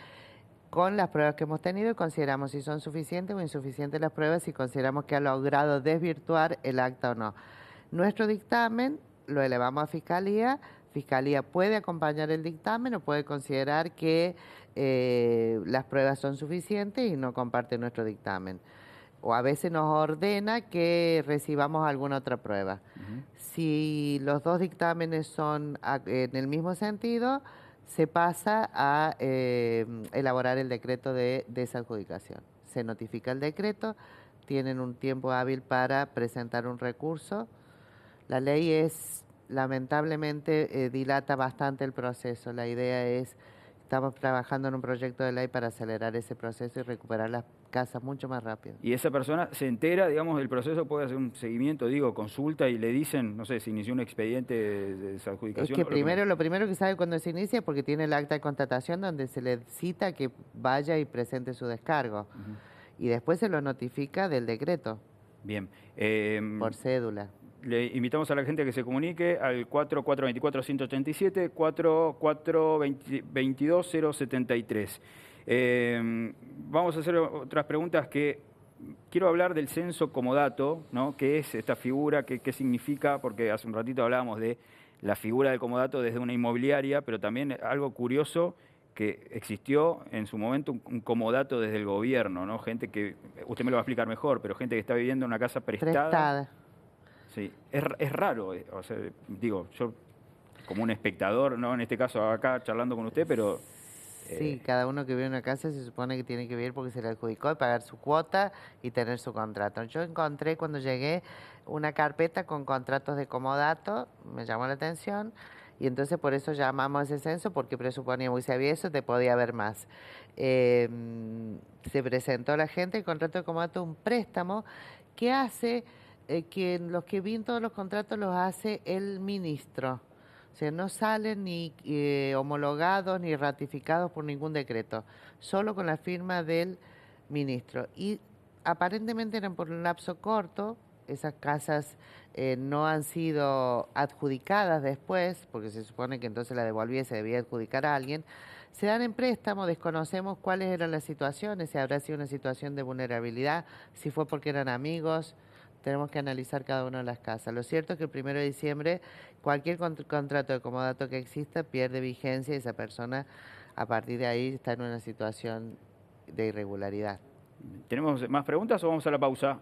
con las pruebas que hemos tenido y consideramos si son suficientes o insuficientes las pruebas y consideramos que ha logrado desvirtuar el acta o no. Nuestro dictamen lo elevamos a Fiscalía. Fiscalía puede acompañar el dictamen o puede considerar que las pruebas son suficientes y no comparte nuestro dictamen. O a veces nos ordena que recibamos alguna otra prueba. Si los dos dictámenes son en el mismo sentido, se pasa a elaborar el decreto de desadjudicación. Se notifica el decreto, tienen un tiempo hábil para presentar un recurso. La ley lamentablemente dilata bastante el proceso. La idea estamos trabajando en un proyecto de ley para acelerar ese proceso y recuperar las casas mucho más rápido. Y esa persona se entera, digamos, del proceso, puede hacer un seguimiento, consulta y le dicen, no sé, si inició un expediente de desadjudicación. Es que lo primero que sabe cuando se inicia es porque tiene el acta de constatación donde se le cita que vaya y presente su descargo. Y después se lo notifica del decreto. Bien. Por cédula. le invitamos a la gente que se comunique al 4424-187, 4422-073. Vamos a hacer otras preguntas que quiero hablar del censo comodato, ¿no? ¿Qué es esta figura? ¿Qué significa? Porque hace un ratito hablábamos de la figura del comodato desde una inmobiliaria, pero también algo curioso que existió en su momento un comodato desde el gobierno, ¿no? Gente que, usted me lo va a explicar mejor, pero gente que está viviendo en una casa prestada. Sí, es raro, o sea, digo, yo como un espectador, no en este caso acá charlando con usted, pero... Sí, cada uno que vive en una casa se supone que tiene que vivir porque se le adjudicó y pagar su cuota y tener su contrato. Yo encontré cuando llegué una carpeta con contratos de comodato, me llamó la atención y entonces por eso llamamos a ese censo porque presuponíamos, y si había eso te podía haber más. Se presentó la gente, el contrato de comodato es un préstamo que hace que los que vienen todos los contratos los hace el ministro. O sea, no salen ni homologados ni ratificados por ningún decreto, solo con la firma del ministro. Y aparentemente eran por un lapso corto, esas casas no han sido adjudicadas después, porque se supone que entonces la devolvía y se debía adjudicar a alguien. Se dan en préstamo, desconocemos cuáles eran las situaciones, si habrá sido una situación de vulnerabilidad, si fue porque eran amigos. Tenemos que analizar cada una de las casas. Lo cierto es que el 1 de diciembre cualquier contrato de comodato que exista pierde vigencia y esa persona a partir de ahí está en una situación de irregularidad. ¿Tenemos más preguntas o vamos a la pausa?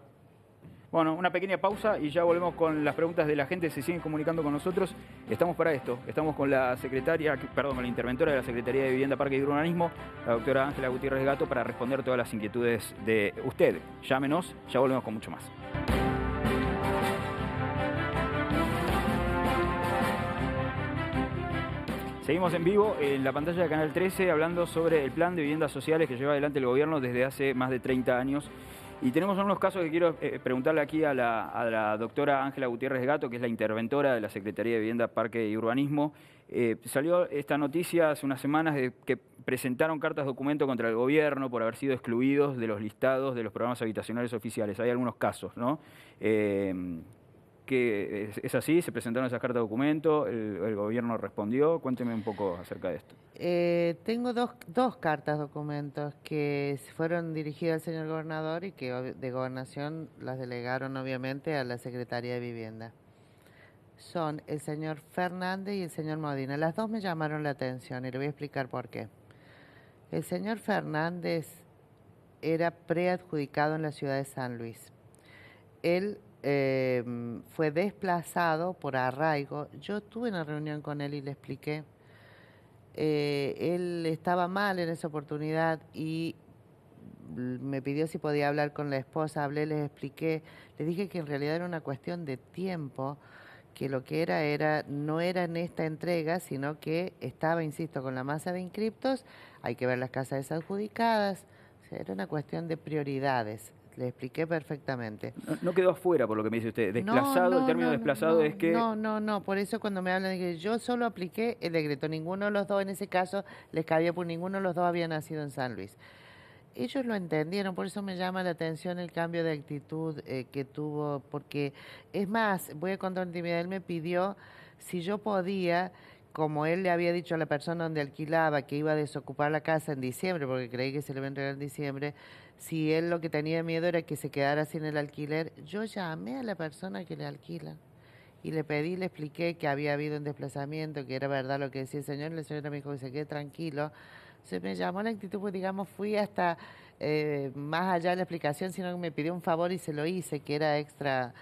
Bueno, una pequeña pausa y ya volvemos con las preguntas de la gente. Se siguen comunicando con nosotros. Estamos para esto. Estamos con la con la interventora de la Secretaría de Vivienda, Parque y Urbanismo, la doctora Ángela Gutiérrez Gato, para responder todas las inquietudes de usted. Llámenos, ya volvemos con mucho más. Seguimos en vivo en la pantalla de Canal 13 hablando sobre el plan de viviendas sociales que lleva adelante el gobierno desde hace más de 30 años. Y tenemos unos casos que quiero preguntarle aquí a la doctora Ángela Gutiérrez Gato, que es la interventora de la Secretaría de Vivienda, Parque y Urbanismo. Salió esta noticia hace unas semanas de que presentaron cartas documento contra el gobierno por haber sido excluidos de los listados de los programas habitacionales oficiales. Hay algunos casos, ¿no? Que es así, se presentaron esas cartas de documento, el gobierno respondió. Cuénteme un poco acerca de esto. Tengo dos cartas documentos que fueron dirigidas al señor gobernador y que de gobernación las delegaron obviamente a la Secretaría de Vivienda. Son el señor Fernández y el señor Modina. Las dos me llamaron la atención y le voy a explicar por qué. El señor Fernández era preadjudicado en la ciudad de San Luis. Él fue desplazado por arraigo. Yo tuve una reunión con él y le expliqué. Él estaba mal en esa oportunidad y me pidió si podía hablar con la esposa. Hablé, les expliqué, les dije que en realidad era una cuestión de tiempo, que lo que no era en esta entrega, sino que estaba, insisto, con la masa de inscriptos. Hay que ver las casas desadjudicadas. O sea, era una cuestión de prioridades. Le expliqué perfectamente. No quedó afuera, por lo que me dice usted. Desplazado, el término desplazado es que... No. Por eso cuando me hablan de que yo solo apliqué el decreto, ninguno de los dos en ese caso les cabía, porque ninguno de los dos había nacido en San Luis. Ellos lo entendieron, por eso me llama la atención el cambio de actitud que tuvo, porque es más, voy a contar intimidad, él me pidió si yo podía, como él le había dicho a la persona donde alquilaba que iba a desocupar la casa en diciembre, porque creí que se le iba a entregar en diciembre, si él lo que tenía miedo era que se quedara sin el alquiler, yo llamé a la persona que le alquila y le pedí, le expliqué que había habido un desplazamiento, que era verdad lo que decía el señor, y la señora me dijo que se quede tranquilo. Se me llamó la actitud, pues digamos, fui hasta más allá de la explicación, sino que me pidió un favor y se lo hice, que era extra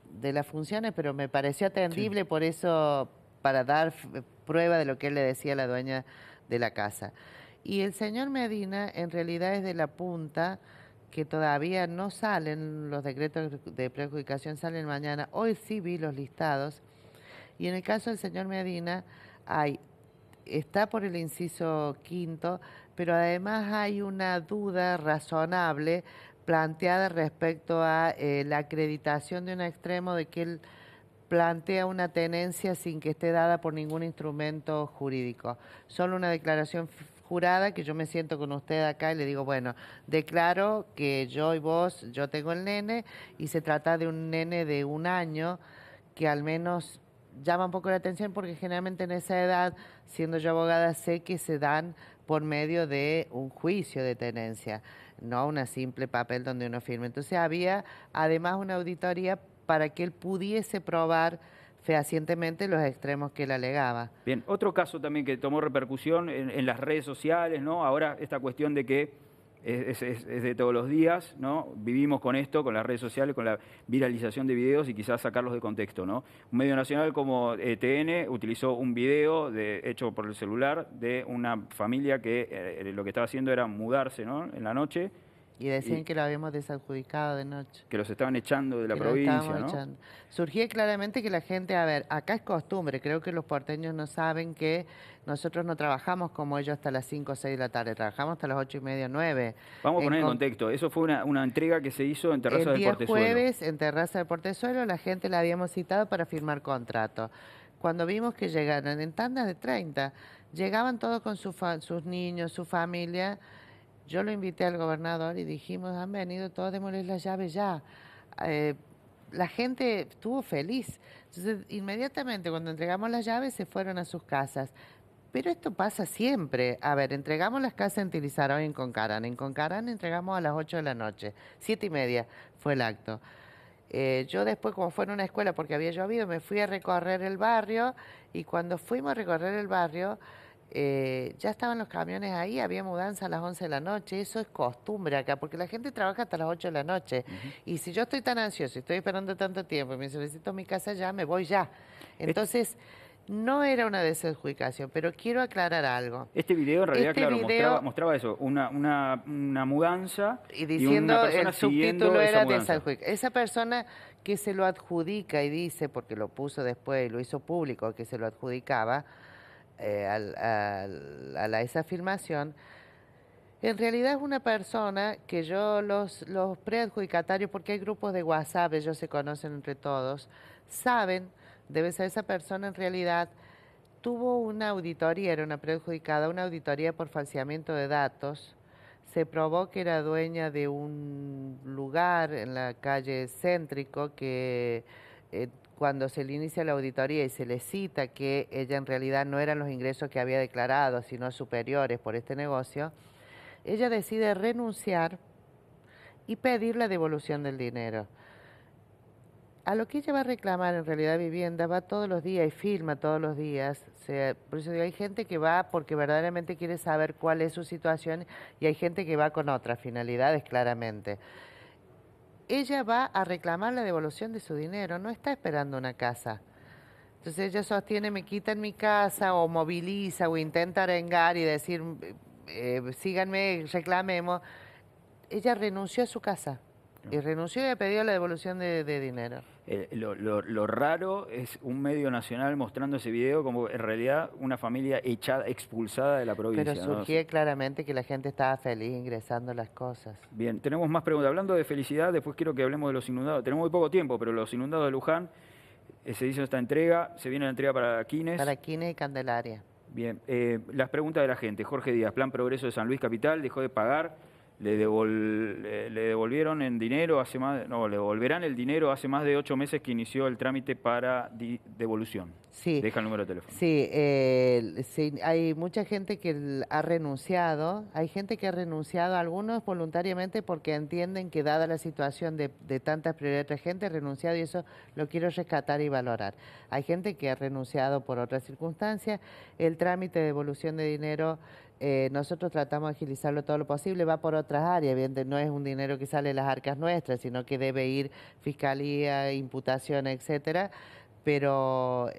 de las funciones, pero me pareció atendible, sí. Por eso, para dar prueba de lo que él le decía a la dueña de la casa. Y el señor Medina, en realidad es de la punta, que todavía no salen, los decretos de preadjudicación salen mañana, hoy sí vi los listados, y en el caso del señor Medina está por el inciso quinto, pero además hay una duda razonable planteada respecto a la acreditación de un extremo de que él plantea una tenencia sin que esté dada por ningún instrumento jurídico. Solo una declaración jurada que yo me siento con usted acá y le digo, bueno, declaro que yo y vos, yo tengo el nene y se trata de un nene de 1 año que al menos llama un poco la atención porque generalmente en esa edad, siendo yo abogada, sé que se dan por medio de un juicio de tenencia, no una simple papel donde uno firme. Entonces había además una auditoría para que él pudiese probar fehacientemente los extremos que él alegaba. Bien, otro caso también que tomó repercusión en las redes sociales, ¿no? Ahora esta cuestión de que es de todos los días, ¿no? Vivimos con esto, con las redes sociales, con la viralización de videos y quizás sacarlos de contexto, ¿no? Un medio nacional como TN utilizó un video hecho por el celular de una familia que lo que estaba haciendo era mudarse, ¿no? En la noche. Y decían que lo habíamos desadjudicado de noche. Que los estaban echando de la Que lo provincia, estábamos ¿no? echando. Surgía claramente que la gente, a ver, acá es costumbre, creo que los porteños no saben que nosotros no trabajamos como ellos hasta las 5 o 6 de la tarde, trabajamos hasta las 8:30, 9. Vamos a poner en contexto, eso fue una entrega que se hizo en Terraza del Portezuelo. El día jueves, en Terraza del Portezuelo, la gente la habíamos citado para firmar contrato. Cuando vimos que llegaron en tandas de 30, llegaban todos con sus niños, su familia. Yo lo invité al gobernador y dijimos, han venido todos, démosles las llaves ya. La gente estuvo feliz. Entonces, inmediatamente cuando entregamos las llaves se fueron a sus casas. Pero esto pasa siempre. A ver, entregamos las casas en Tilizaró y en Concarán. En Concarán entregamos a las 8 de la noche. 7:30 fue el acto. Yo después, como fue en una escuela porque había llovido, me fui a recorrer el barrio y cuando fuimos a recorrer el barrio, ya estaban los camiones ahí, había mudanza a las 11 de la noche, eso es costumbre acá, porque la gente trabaja hasta las 8 de la noche. Y si yo estoy tan ansioso, estoy esperando tanto tiempo y me solicito mi casa ya, me voy ya. Entonces, no era una desadjudicación, pero quiero aclarar algo. Este video en realidad, claro, mostraba eso, una mudanza y diciendo una persona el subtítulo era desadjudicación. Esa persona que se lo adjudica y dice, porque lo puso después y lo hizo público, que se lo adjudicaba, a esa afirmación, en realidad es una persona que yo los preadjudicatarios, porque hay grupos de WhatsApp, ellos se conocen entre todos, saben, debe ser esa persona en realidad, tuvo una auditoría, era una preadjudicada, una auditoría por falseamiento de datos, se probó que era dueña de un lugar en la calle Céntrico que cuando se le inicia la auditoría y se le cita que ella en realidad no eran los ingresos que había declarado, sino superiores por este negocio, ella decide renunciar y pedir la devolución del dinero. A lo que ella va a reclamar en realidad vivienda, va todos los días y firma todos los días. Por eso digo, hay gente que va porque verdaderamente quiere saber cuál es su situación y hay gente que va con otras finalidades claramente. Ella va a reclamar la devolución de su dinero, no está esperando una casa. Entonces ella sostiene, me quitan mi casa o moviliza o intenta arengar y decir, síganme, reclamemos. Ella renunció a su casa y renunció y ha pedido la devolución de dinero. Lo raro es un medio nacional mostrando ese video como en realidad una familia echada, expulsada de la provincia. Pero surgía claramente que la gente estaba feliz ingresando las cosas. Bien, tenemos más preguntas. Hablando de felicidad, después quiero que hablemos de los inundados. Tenemos muy poco tiempo, pero los inundados de Luján, se hizo esta entrega, se viene la entrega para Quines. Para Quines y Candelaria. Bien, las preguntas de la gente. Jorge Díaz, Plan Progreso de San Luis Capital, dejó de pagar. Le devolvieron en dinero le devolverán el dinero hace más de 8 meses que inició el trámite para devolución. Sí. Deja el número de teléfono. Sí, sí, hay mucha gente que ha renunciado, algunos voluntariamente porque entienden que dada la situación de tantas prioridades de gente, ha renunciado y eso lo quiero rescatar y valorar. Hay gente que ha renunciado por otras circunstancias, el trámite de devolución de dinero nosotros tratamos de agilizarlo todo lo posible, va por otras áreas, evidentemente no es un dinero que sale de las arcas nuestras, sino que debe ir fiscalía, imputación, etcétera, pero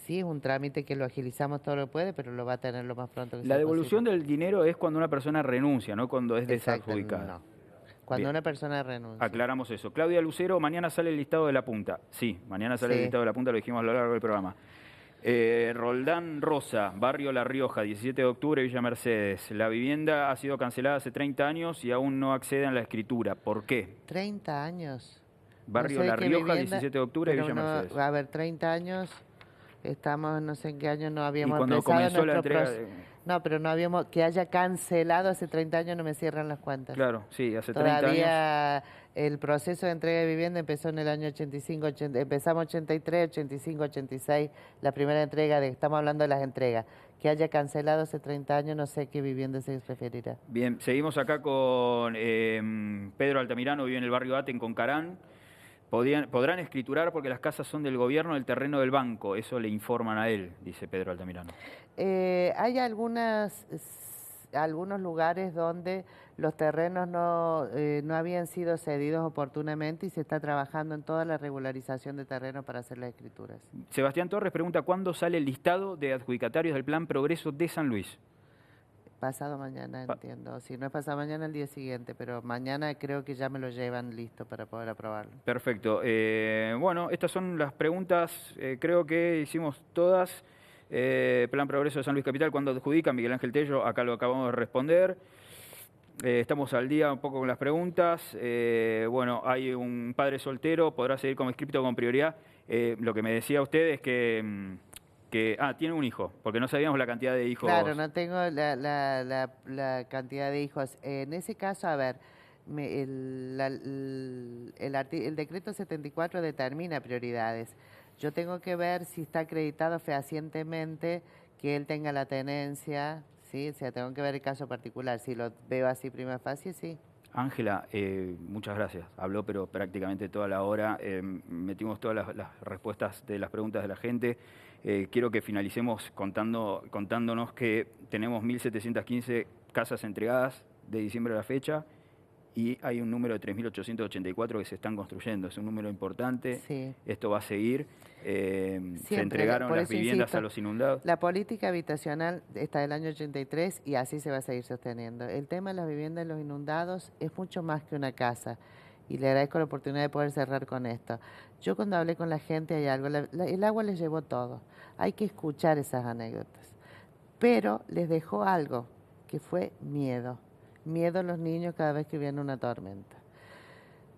sí es un trámite que lo agilizamos todo lo que puede, pero lo va a tener lo más pronto que sea. La devolución posible. del dinero es cuando una persona renuncia, no cuando es desadjudicada. No. Cuando Bien. una persona renuncia. Aclaramos eso. Claudia Lucero, mañana sale el listado de la punta. Sí, mañana sale el listado de la punta, lo dijimos a lo largo del programa. Roldán Rosa, Barrio La Rioja, 17 de octubre, Villa Mercedes. La vivienda ha sido cancelada hace 30 años y aún no acceden a la escritura. ¿Por qué? 30 años. Barrio La Rioja, 17 de octubre, Villa Mercedes. A ver, 30 años. Estamos, no sé en qué año no Y habíamos cuando empezado comenzó la nuestro entrega... No, pero no habíamos, que haya cancelado hace 30 años no me cierran las cuentas. Claro, sí, hace 30 años. Todavía el proceso de entrega de vivienda empezó en el año 85, empezamos 83, 85, 86, la primera entrega, estamos hablando de las entregas. Que haya cancelado hace 30 años, no sé qué vivienda se referirá. Bien, seguimos acá con Pedro Altamirano, vive en el barrio Aten con Carán. Podrán escriturar porque las casas son del gobierno, del terreno del banco, eso le informan a él, dice Pedro Altamirano. Hay algunos lugares donde los terrenos no habían sido cedidos oportunamente y se está trabajando en toda la regularización de terrenos para hacer las escrituras. Sebastián Torres pregunta, ¿cuándo sale el listado de adjudicatarios del Plan Progreso de San Luis? Pasado mañana, entiendo. Si no es pasado mañana, el día siguiente, pero mañana creo que ya me lo llevan listo para poder aprobarlo. Perfecto. Bueno, estas son las preguntas, creo que hicimos todas. Plan Progreso de San Luis Capital, ¿cuándo adjudica? Miguel Ángel Tello, acá lo acabamos de responder. Estamos al día un poco con las preguntas. Bueno, hay un padre soltero, podrá seguir como inscripto con prioridad. Lo que me decía usted es que tiene un hijo, porque no sabíamos la cantidad de hijos. Claro, no tengo la cantidad de hijos. En ese caso, a ver, el decreto 74 determina prioridades. Yo tengo que ver si está acreditado fehacientemente que él tenga la tenencia, ¿sí? O sea, tengo que ver el caso particular. Si lo veo así prima facie, sí. Ángela, muchas gracias. Habló, pero prácticamente toda la hora. Metimos todas las respuestas de las preguntas de la gente. Quiero que finalicemos contándonos que tenemos 1.715 casas entregadas de diciembre a la fecha y hay un número de 3.884 que se están construyendo. Es un número importante. Sí. Esto va a seguir. Siempre, se entregaron las viviendas insisto, a los inundados. La política habitacional está del año 83 y así se va a seguir sosteniendo. El tema de las viviendas de los inundados es mucho más que una casa. Y le agradezco la oportunidad de poder cerrar con esto. Yo cuando hablé con la gente hay algo, el agua les llevó todo. Hay que escuchar esas anécdotas. Pero les dejó algo, que fue miedo. Miedo a los niños cada vez que viene una tormenta.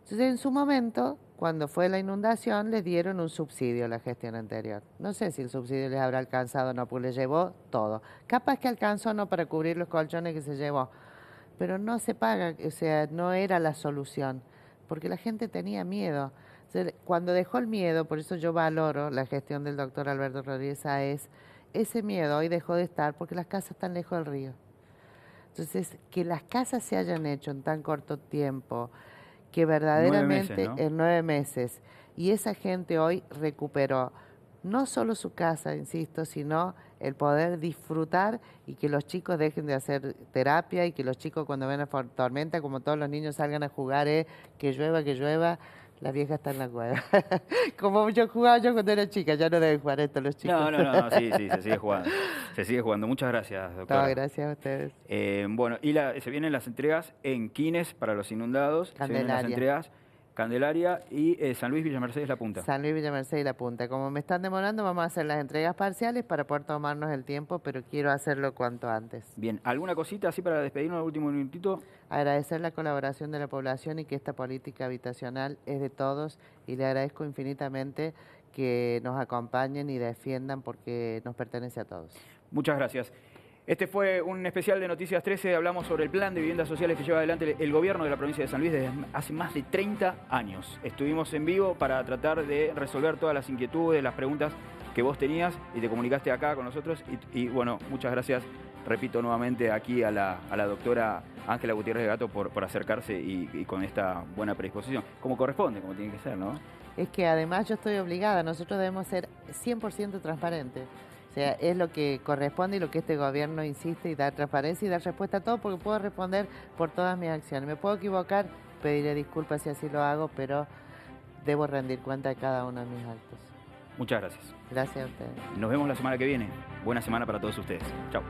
Entonces, en su momento, cuando fue la inundación, les dieron un subsidio a la gestión anterior. No sé si el subsidio les habrá alcanzado o no, pues les llevó todo. Capaz que alcanzó no para cubrir los colchones que se llevó, pero no se paga, o sea, no era la solución, porque la gente tenía miedo. Entonces, cuando dejó el miedo, por eso yo valoro la gestión del doctor Alberto Rodríguez Sáez, ese miedo hoy dejó de estar porque las casas están lejos del río. Entonces, que las casas se hayan hecho en tan corto tiempo, que verdaderamente 9 meses, ¿no? en 9 meses, y esa gente hoy recuperó no solo su casa, insisto, sino el poder disfrutar y que los chicos dejen de hacer terapia y que los chicos cuando ven la tormenta, como todos los niños, salgan a jugar, que llueva. La vieja está en la cueva. Como yo jugaba cuando era chica, ya no deben jugar esto los chicos. No, sí, se sigue jugando. Se sigue jugando. Muchas gracias, doctora. No, gracias a ustedes. Bueno, y se vienen las entregas en Quines para los inundados. Candelaria. Se vienen las entregas Candelaria y San Luis, Villa Mercedes, La Punta. San Luis, Villa Mercedes y La Punta. Como me están demorando, vamos a hacer las entregas parciales para poder tomarnos el tiempo, pero quiero hacerlo cuanto antes. Bien, ¿alguna cosita así para despedirnos el último minutito? Agradecer la colaboración de la población y que esta política habitacional es de todos y le agradezco infinitamente que nos acompañen y defiendan porque nos pertenece a todos. Muchas gracias. Este fue un especial de Noticias 13. Hablamos sobre el plan de viviendas sociales que lleva adelante el gobierno de la provincia de San Luis desde hace más de 30 años. Estuvimos en vivo para tratar de resolver todas las inquietudes, las preguntas que vos tenías y te comunicaste acá con nosotros. Y bueno, muchas gracias, repito nuevamente aquí a la doctora Ángela Gutiérrez de Gato por acercarse y con esta buena predisposición, como corresponde, como tiene que ser, ¿no? Es que además yo estoy obligada, nosotros debemos ser 100% transparentes. O sea, es lo que corresponde y lo que este gobierno insiste y dar transparencia y dar respuesta a todo porque puedo responder por todas mis acciones. Me puedo equivocar, pediré disculpas si así lo hago, pero debo rendir cuenta de cada uno de mis actos. Muchas gracias. Gracias a ustedes. Nos vemos la semana que viene. Buena semana para todos ustedes. Chao.